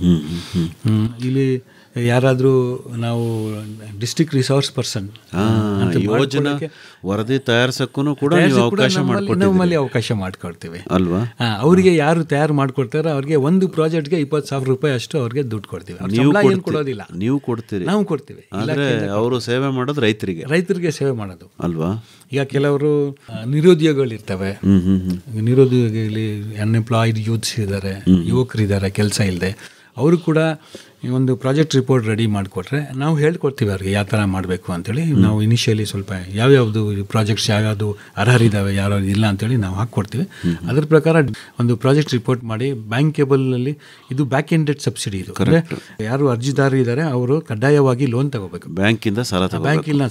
ಇಲ್ಲಿ ಯಾರಾದರೂ ನಾವು ಡಿಸ್ಟ್ರಿಕ್ಟ್ ರಿಸೋರ್ಸ್ ಪರ್ಸನ್ ಯೋಜನಾ ವರದಿ ತಯಾರಿಸಕ್ಕೂ ಕೂಡ ನೀವು ಅವಕಾಶ ನಮ್ಮಲ್ಲಿ ಅವಕಾಶ ಮಾಡ್ಕೊಡ್ತೀವಿ ಅಲ್ವಾ. ಅವರಿಗೆ ಯಾರು ತಯಾರು ಮಾಡ್ಕೊಡ್ತಾರೋ ಅವ್ರಿಗೆ ಒಂದು ಪ್ರಾಜೆಕ್ಟ್ಗೆ 20,000 ರೂಪಾಯಿ ಅಷ್ಟು ಅವ್ರಿಗೆ ದುಡ್ಡು ಕೊಡ್ತೀವಿ. ಏನು ಕೊಡೋದಿಲ್ಲ, ನೀವು ಕೊಡ್ತೀರಿ, ನಾವು ಕೊಡ್ತೀವಿ. ಆದರೆ ಅವರು ಸೇವೆ ಮಾಡೋದು ರೈತರಿಗೆ ಸೇವೆ ಮಾಡೋದು ಅಲ್ವಾ. ಈಗ ಕೆಲವರು ನಿರುದ್ಯೋಗಿಗಳಿರ್ತವೆ, ನಿರುದ್ಯೋಗಿಗಳಲ್ಲಿ ಅನ್ಎಂಪ್ಲಾಯ್ಡ್ ಯೂತ್ಸ್ ಇದ್ದಾರೆ, ಯುವಕರಿದ್ದಾರೆ ಕೆಲಸ ಇಲ್ಲದೆ, ಅವರು ಕೂಡ ಒಂದು ಪ್ರಾಜೆಕ್ಟ್ ರಿಪೋರ್ಟ್ ರೆಡಿ ಮಾಡಿಕೊಟ್ರೆ ನಾವು ಹೇಳ್ಕೊಡ್ತೀವಿ ಅವ್ರಿಗೆ ಯಾವ ಥರ ಮಾಡಬೇಕು ಅಂತೇಳಿ. ನಾವು ಇನಿಷಿಯಲಿ ಸ್ವಲ್ಪ ಯಾವ್ಯಾವುದು ಪ್ರಾಜೆಕ್ಟ್ಸ್ ಯಾವ್ಯಾವುದು ಅರ್ಹರಿದ್ದಾವೆ ಯಾರು ಇಲ್ಲ ಅಂತೇಳಿ ನಾವು ಹಾಕ್ಕೊಡ್ತೀವಿ. ಅದ್ರ ಪ್ರಕಾರ ಒಂದು ಪ್ರಾಜೆಕ್ಟ್ ರಿಪೋರ್ಟ್ ಮಾಡಿ ಬ್ಯಾಂಕೇಬಲಲ್ಲಿ ಇದು ಬ್ಯಾಕ್ ಎಂಡೆಡ್ ಸಬ್ಸಿಡಿ. ಇದು ಅಂದರೆ ಯಾರು ಅರ್ಜಿದಾರರು ಇದ್ದಾರೆ ಅವರು ಕಡ್ಡಾಯವಾಗಿ ಲೋನ್ ತಗೋಬೇಕು, ಬ್ಯಾಂಕಿಂದ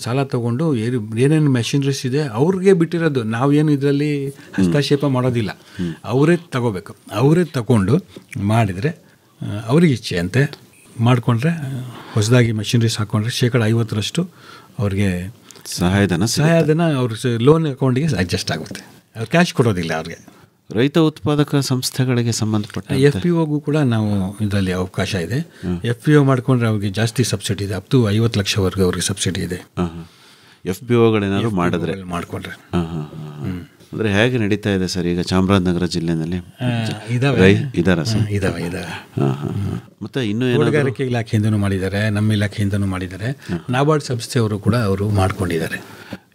ಸಾಲ ತಗೊಂಡು ಏನೇನು ಮೆಷಿನರೀಸ್ ಇದೆ ಅವ್ರಿಗೆ ಬಿಟ್ಟಿರೋದು, ನಾವೇನು ಇದರಲ್ಲಿ ಹಸ್ತಕ್ಷೇಪ ಮಾಡೋದಿಲ್ಲ, ಅವರೇ ತಗೋಬೇಕು. ಅವರೇ ತಗೊಂಡು ಮಾಡಿದರೆ ಅವ್ರಿಗೆ ಇಚ್ಛೆ ಅಂತೆ ಮಾಡಿಕೊಂಡ್ರೆ, ಹೊಸದಾಗಿ ಮೆಷಿನರೀಸ್ ಹಾಕ್ಕೊಂಡ್ರೆ 50% ಅವ್ರಿಗೆ ಸಹಾಯಧನ ಅವ್ರ ಲೋನ್ ಅಕೌಂಟಿಗೆ ಅಡ್ಜಸ್ಟ್ ಆಗುತ್ತೆ. ಅವ್ರು ಕ್ಯಾಶ್ ಕೊಡೋದಿಲ್ಲ ಅವ್ರಿಗೆ. ರೈತ ಉತ್ಪಾದಕ ಸಂಸ್ಥೆಗಳಿಗೆ ಸಂಬಂಧಪಟ್ಟ FPOಗೂ ಕೂಡ ನಾವು ಇದರಲ್ಲಿ ಅವಕಾಶ ಇದೆ. FPO ಮಾಡಿಕೊಂಡ್ರೆ ಅವ್ರಿಗೆ ಜಾಸ್ತಿ ಸಬ್ಸಿಡಿ ಇದೆ, ಅಪ್ ಟು 50 ಲಕ್ಷವರೆಗೂ ಅವ್ರಿಗೆ ಸಬ್ಸಿಡಿ ಇದೆ. FPOಗಳೇನಾದ್ರು ಮಾಡಿದ್ರೆ ಮಾಡಿಕೊಂಡ್ರೆ. ಅಂದರೆ ಹೇಗೆ ನಡೀತಾ ಇದೆ ಸರ್ ಈಗ ಚಾಮರಾಜನಗರ ಜಿಲ್ಲೆಯಲ್ಲಿ? ಇದಾರ ಸರ್? ಇದಾವೆ. ಮತ್ತು ಇನ್ನೂ ತೋಟಗಾರಿಕೆ ಇಲಾಖೆಯಿಂದನೂ ಮಾಡಿದ್ದಾರೆ, ನಮ್ಮ ಇಲಾಖೆಯಿಂದನೂ ಮಾಡಿದ್ದಾರೆ, ನಾಬಾರ್ಡ್ ಸಂಸ್ಥೆಯವರು ಕೂಡ ಅವರು ಮಾಡ್ಕೊಂಡಿದ್ದಾರೆ.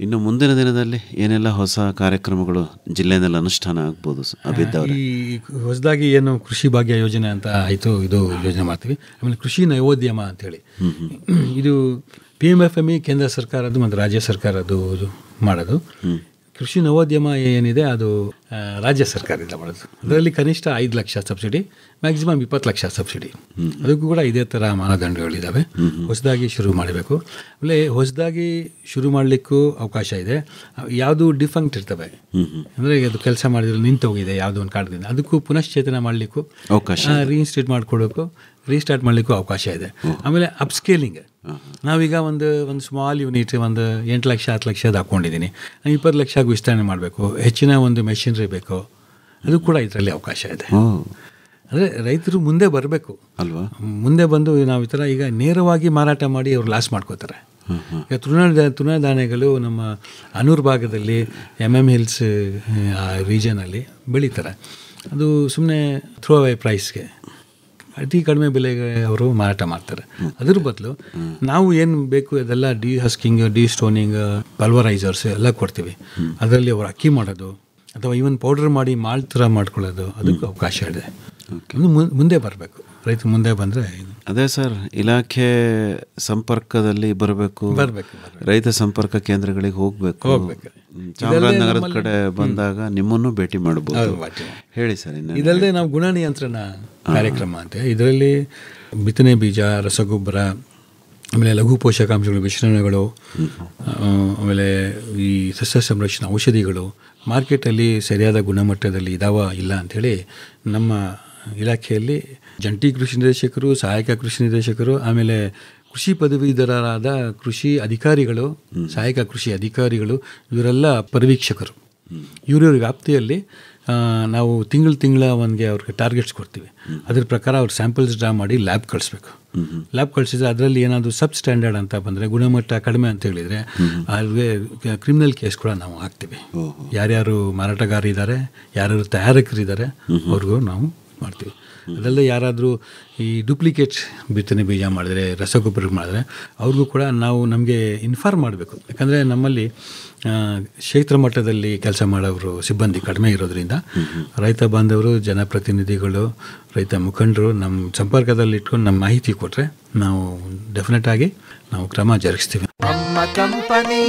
ಇನ್ನು ಮುಂದಿನ ದಿನದಲ್ಲಿ ಏನೆಲ್ಲ ಹೊಸ ಕಾರ್ಯಕ್ರಮಗಳು ಜಿಲ್ಲೆಯಲ್ಲಿ ಅನುಷ್ಠಾನ ಆಗ್ಬೋದು ಅಭಿದ್ದವ್ರೆ? ಈ ಹೊಸದಾಗಿ ಏನು ಕೃಷಿ ಭಾಗ್ಯ ಯೋಜನೆ ಅಂತ ಆಯಿತು, ಇದು ಯೋಜನೆ ಮಾಡ್ತೀವಿ. ಆಮೇಲೆ ಕೃಷಿ ನವೋದ್ಯಮ ಅಂತೇಳಿ, ಇದು PMFME ಕೇಂದ್ರ ಸರ್ಕಾರದ್ದು ಮತ್ತು ರಾಜ್ಯ ಸರ್ಕಾರದ್ದು ಮಾಡೋದು. ಕೃಷಿ ನವೋದ್ಯಮ ಏನಿದೆ ಅದು ರಾಜ್ಯ ಸರ್ಕಾರದಿಂದ ಮಾಡೋದು. ಅದರಲ್ಲಿ ಕನಿಷ್ಠ 5 lakh subsidy, maximum 20 lakh subsidy. ಅದಕ್ಕೂ ಕೂಡ ಇದೇ ಥರ ಮಾನದಂಡಗಳಿದ್ದಾವೆ. ಹೊಸದಾಗಿ ಶುರು ಮಾಡಬೇಕು. ಆಮೇಲೆ ಹೊಸದಾಗಿ ಶುರು ಮಾಡಲಿಕ್ಕೂ ಅವಕಾಶ ಇದೆ. ಯಾವುದು ಡಿಫಂಕ್ಟ್ ಇರ್ತವೆ, ಅಂದರೆ ಅದು ಕೆಲಸ ಮಾಡಿದ್ರೆ ನಿಂತೋಗಿದೆ ಯಾವುದೋ ಒಂದು ಕಾರಣದಿಂದ, ಅದಕ್ಕೂ ಪುನಶ್ಚೇತನ ಮಾಡಲಿಕ್ಕೂ ಅವಕಾಶ, ರೀಇನ್ಸ್ಟೇಟ್ ಮಾಡಿಕೊಡೋಕ್ಕೂ ರೀಸ್ಟಾರ್ಟ್ ಮಾಡಲಿಕ್ಕೂ ಅವಕಾಶ ಇದೆ. ಆಮೇಲೆ ಅಪ್ಸ್ಕೇಲಿಂಗ್, ನಾವೀಗ ಒಂದು ಸ್ಮಾಲ್ ಯೂನಿಟ್ ಒಂದು 8 ಲಕ್ಷ 10 ಲಕ್ಷದ ಹಾಕ್ಕೊಂಡಿದ್ದೀನಿ, 20 ಲಕ್ಷಕ್ಕೆ ವಿಸ್ತರಣೆ ಮಾಡಬೇಕು, ಹೆಚ್ಚಿನ ಒಂದು ಮೆಷಿನರಿ ಬೇಕು, ಅದು ಕೂಡ ಇದರಲ್ಲಿ ಅವಕಾಶ ಇದೆ. ಅಂದರೆ ರೈತರು ಮುಂದೆ ಬರಬೇಕು ಅಲ್ವಾ. ಮುಂದೆ ಬಂದು ನಾವು ಈ ಥರ ಈಗ ನೇರವಾಗಿ ಮಾರಾಟ ಮಾಡಿ ಅವ್ರು ಲಾಸ್ ಮಾಡ್ಕೋತಾರೆ. ಈಗ ತೃಣಧಾನ್ಯಗಳು ನಮ್ಮ ಅನೂರು ಭಾಗದಲ್ಲಿ MM ಹಿಲ್ಸ್ ರೀಜನಲ್ಲಿ ಬೆಳೀತಾರೆ. ಅದು ಸುಮ್ಮನೆ ಥ್ರೋ ಅವೇ ಪ್ರೈಸ್ಗೆ ಅತಿ ಕಡಿಮೆ ಬೆಲೆಗೆ ಅವರು ಮಾರಾಟ ಮಾಡ್ತಾರೆ. ಅದ್ರ ಬದಲು ನಾವು ಏನು ಬೇಕು ಅದೆಲ್ಲ ಡಿ-ಹಸ್ಕಿಂಗ್, ಡಿ-ಸ್ಟೋನಿಂಗ್, ಪಲ್ವರೈಸರ್ಸ್ ಎಲ್ಲ ಕೊಡ್ತೀವಿ. ಅದರಲ್ಲಿ ಅವರು ಅಕ್ಕಿ ಮಾಡೋದು ಅಥವಾ ಈವನ್ ಪೌಡರ್ ಮಾಡಿ ಮಾಲ್ಟ್ ಥರ ಮಾಡ್ಕೊಳ್ಳೋದು, ಅದಕ್ಕೂ ಅವಕಾಶ ಇದೆ. ಮುಂದೆ ಬರಬೇಕು, ರೈತ ಮುಂದೆ ಬಂದರೆ. ಅದೇ ಸರ್, ಇಲಾಖೆ ಸಂಪರ್ಕದಲ್ಲಿ ಬರಬೇಕು, ರೈತ ಸಂಪರ್ಕ ಕೇಂದ್ರಗಳಿಗೆ ಹೋಗಬೇಕು. ಚಾಮರಾಜನಗರದ ಕಡೆ ಬಂದಾಗ ನಿಮ್ಮನ್ನು ಭೇಟಿ ಮಾಡಬಹುದು. ಹೇಳಿ ಸರ್. ಇದಲ್ಲದೆ ನಾವು ಗುಣ ನಿಯಂತ್ರಣ ಕಾರ್ಯಕ್ರಮ ಅಂತ, ಇದರಲ್ಲಿ ಬಿತ್ತನೆ ಬೀಜ, ರಸಗೊಬ್ಬರ, ಆಮೇಲೆ ಲಘು ಪೋಷಕಾಂಶಗಳು, ಮಿಶ್ರಣಗಳು, ಆಮೇಲೆ ಈ ಸಸ್ಯ ಸಂರಕ್ಷಣಾ ಔಷಧಿಗಳು ಮಾರ್ಕೆಟಲ್ಲಿ ಸರಿಯಾದ ಗುಣಮಟ್ಟದಲ್ಲಿ ಇದಾವ ಇಲ್ಲ ಅಂಥೇಳಿ ನಮ್ಮ ಇಲಾಖೆಯಲ್ಲಿ ಜಂಟಿ ಕೃಷಿ ನಿರ್ದೇಶಕರು, ಸಹಾಯಕ ಕೃಷಿ ನಿರ್ದೇಶಕರು, ಆಮೇಲೆ ಕೃಷಿ ಪದವೀಧರರಾದ ಕೃಷಿ ಅಧಿಕಾರಿಗಳು, ಸಹಾಯಕ ಕೃಷಿ ಅಧಿಕಾರಿಗಳು, ಇವರೆಲ್ಲ ಪರಿವೀಕ್ಷಕರು. ಇವ್ರ ವ್ಯಾಪ್ತಿಯಲ್ಲಿ ನಾವು ತಿಂಗಳ ಒಂದಿಗೆ ಅವ್ರಿಗೆ ಟಾರ್ಗೆಟ್ಸ್ ಕೊಡ್ತೀವಿ. ಅದ್ರ ಪ್ರಕಾರ ಅವ್ರು ಸ್ಯಾಂಪಲ್ಸ್ ಡ್ರಾ ಮಾಡಿ ಲ್ಯಾಬ್ ಕಳಿಸ್ಬೇಕು. ಲ್ಯಾಬ್ ಕಳಿಸಿದ್ರೆ ಅದರಲ್ಲಿ ಏನಾದರೂ ಸಬ್ ಸ್ಟ್ಯಾಂಡರ್ಡ್ ಅಂತ ಬಂದರೆ, ಗುಣಮಟ್ಟ ಕಡಿಮೆ ಅಂತ ಹೇಳಿದರೆ ಅವ್ರಿಗೆ ಕ್ರಿಮಿನಲ್ ಕೇಸ್ ಕೂಡ ನಾವು ಹಾಕ್ತೀವಿ. ಯಾರ್ಯಾರು ಮಾರಾಟಗಾರ ಇದ್ದಾರೆ, ಯಾರ್ಯಾರು ತಯಾರಕರಿದ್ದಾರೆ ಅವ್ರಿಗೂ ನಾವು ಮಾಡ್ತೀವಿ. ಅದಲ್ಲದೆ ಯಾರಾದರೂ ಈ ಡೂಪ್ಲಿಕೇಟ್ ಬಿತ್ತನೆ ಬೀಜ ಮಾಡಿದ್ರೆ, ರಸಗೊಬ್ಬರ ಮಾಡಿದ್ರೆ ಅವ್ರಿಗೂ ಕೂಡ ನಾವು ನಮಗೆ ಇನ್ಫಾರ್ಮ್ ಮಾಡಬೇಕು. ಯಾಕಂದರೆ ನಮ್ಮಲ್ಲಿ ಕ್ಷೇತ್ರ ಮಟ್ಟದಲ್ಲಿ ಕೆಲಸ ಮಾಡೋರು ಸಿಬ್ಬಂದಿ ಕಡಿಮೆ ಇರೋದ್ರಿಂದ ರೈತ ಬಾಂಧವರು, ಜನಪ್ರತಿನಿಧಿಗಳು, ರೈತ ಮುಖಂಡರು ನಮ್ಮ ಸಂಪರ್ಕದಲ್ಲಿ ಇಟ್ಕೊಂಡು ನಮ್ಮ ಮಾಹಿತಿ ಕೊಟ್ಟರೆ ನಾವು ಡೆಫಿನೆಟ್ ಆಗಿ ನಾವು ಕ್ರಮ ಜರುಗಿಸ್ತೀವಿ. ನಮ್ಮ ಕಂಪನಿ,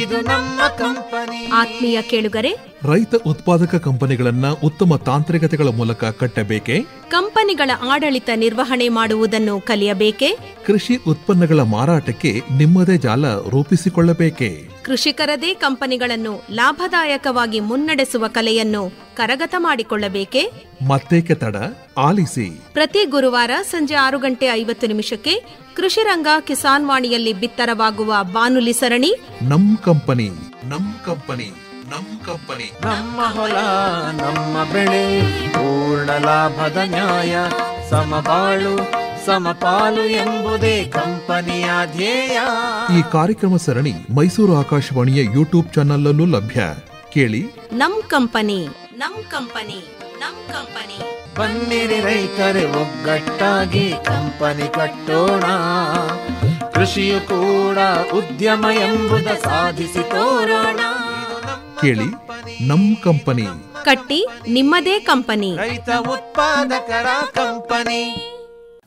ಇದು ನಮ್ಮ ಕಂಪನಿ. ಆತ್ಮೀಯ ಕೇಳುಗರೆ, ರೈತ ಉತ್ಪಾದಕ ಕಂಪನಿಗಳನ್ನ ಉತ್ತಮ ತಾಂತ್ರಿಕತೆಗಳ ಮೂಲಕ ಕಟ್ಟಬೇಕೆ? ಕಂಪನಿಗಳ ಆಡಳಿತ ನಿರ್ವಹಣೆ ಮಾಡುವುದನ್ನು ಕಲಿಯಬೇಕೆ? ಕೃಷಿ ಉತ್ಪನ್ನಗಳ ಮಾರಾಟಕ್ಕೆ ನಿಮ್ಮದೇ ಜಾಲ ರೂಪಿಸಿಕೊಳ್ಳಬೇಕೆ? ಕೃಷಿಕರದೇ ಕಂಪನಿಗಳನ್ನು ಲಾಭದಾಯಕವಾಗಿ ಮುನ್ನಡೆಸುವ ಕಲೆಯನ್ನು ಕರಗತ ಮಾಡಿಕೊಳ್ಳಬೇಕೆ? ಮತ್ತೇಕೆ ತಡ, ಆಲಿಸಿ. ಪ್ರತಿ ಗುರುವಾರ ಸಂಜೆ 6:50 ಕೃಷಿ ರಂಗ ಕಿಸಾನ್ ವಾಣಿಯಲ್ಲಿ ಬಿತ್ತರವಾಗುವ ಬಾನುಲಿ ಸರಣಿ ನಮ್ ಕಂಪನಿ, ನಮ್ ಕಂಪನಿ, ನಮ್ ಕಂಪನಿ. ನಮ್ಮ ಹೊಲ ನಮ್ಮ ಬೆಳೆ, ಪೂರ್ಣ ಲಾಭದ ನ್ಯಾಯ, ಸಮಬಾಳು ಸಮಪಾಲು ಎಂಬುದೇ ಕಂಪನಿಯ ಧ್ಯೇಯ. ಈ ಕಾರ್ಯಕ್ರಮ ಸರಣಿ ಮೈಸೂರು ಆಕಾಶವಾಣಿಯ ಯೂಟ್ಯೂಬ್ ಚಾನಲ್ ಲಭ್ಯ. ಕೇಳಿ ನಮ್ ಕಂಪನಿ, ನಮ್ ಕಂಪನಿ, ನಮ್ ಕಂಪನಿ. ಬನ್ನಿರಿ ರೈತರೇ ಒಗ್ಗಟ್ಟಾಗಿ ಕಂಪನಿ ಕಟ್ಟೋಣ. ಕೃಷಿಯು ಕೂಡ ಉದ್ಯಮ ಎಂಬುದ ಸಾಧಿಸಿ ತೋರೋಣ. ಕೇಳಿ ನಮ್ ಕಂಪನಿ. ಕಟ್ಟಿ ನಿಮ್ಮದೇ ಕಂಪನಿ. ರೈತ ಉತ್ಪಾದಕರ ಕಂಪನಿ.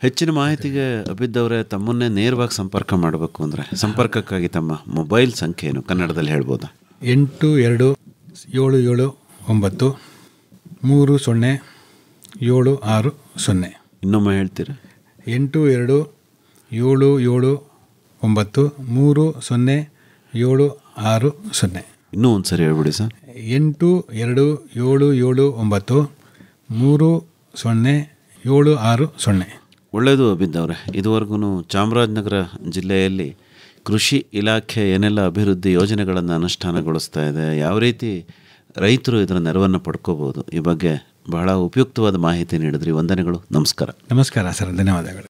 ಹೆಚ್ಚಿನ ಮಾಹಿತಿಗೆ ಅಭಿದ್ದವರೇ ತಮ್ಮನ್ನೇ ನೇರವಾಗಿ ಸಂಪರ್ಕ ಮಾಡಬೇಕು ಅಂದರೆ ಸಂಪರ್ಕಕ್ಕಾಗಿ ತಮ್ಮ ಮೊಬೈಲ್ ಸಂಖ್ಯೆ ಏನು ಕನ್ನಡದಲ್ಲಿ ಹೇಳ್ಬೋದಾ? 82773076 ಇನ್ನೊಮ್ಮೆ ಹೇಳ್ತೀರಾ? 82773076. ಇನ್ನೂ ಒಂದು ಸರಿ ಹೇಳ್ಬಿಡಿ ಸರ್. 82773076. ಒಳ್ಳೆಯದು ಅಭಿದ್ದವ್ರೆ. ಇದುವರೆಗೂ ಚಾಮರಾಜನಗರ ಜಿಲ್ಲೆಯಲ್ಲಿ ಕೃಷಿ ಇಲಾಖೆ ಏನೆಲ್ಲ ಅಭಿವೃದ್ಧಿ ಯೋಜನೆಗಳನ್ನು ಅನುಷ್ಠಾನಗೊಳಿಸ್ತಾ ಇದೆ, ಯಾವ ರೀತಿ ರೈತರು ಇದರ ನೆರವನ್ನು ಪಡ್ಕೋಬೋದು, ಈ ಬಗ್ಗೆ ಬಹಳ ಉಪಯುಕ್ತವಾದ ಮಾಹಿತಿ ನೀಡಿದ್ರಿ. ವಂದನೆಗಳು. ನಮಸ್ಕಾರ. ನಮಸ್ಕಾರ ಸರ್, ಧನ್ಯವಾದಗಳು.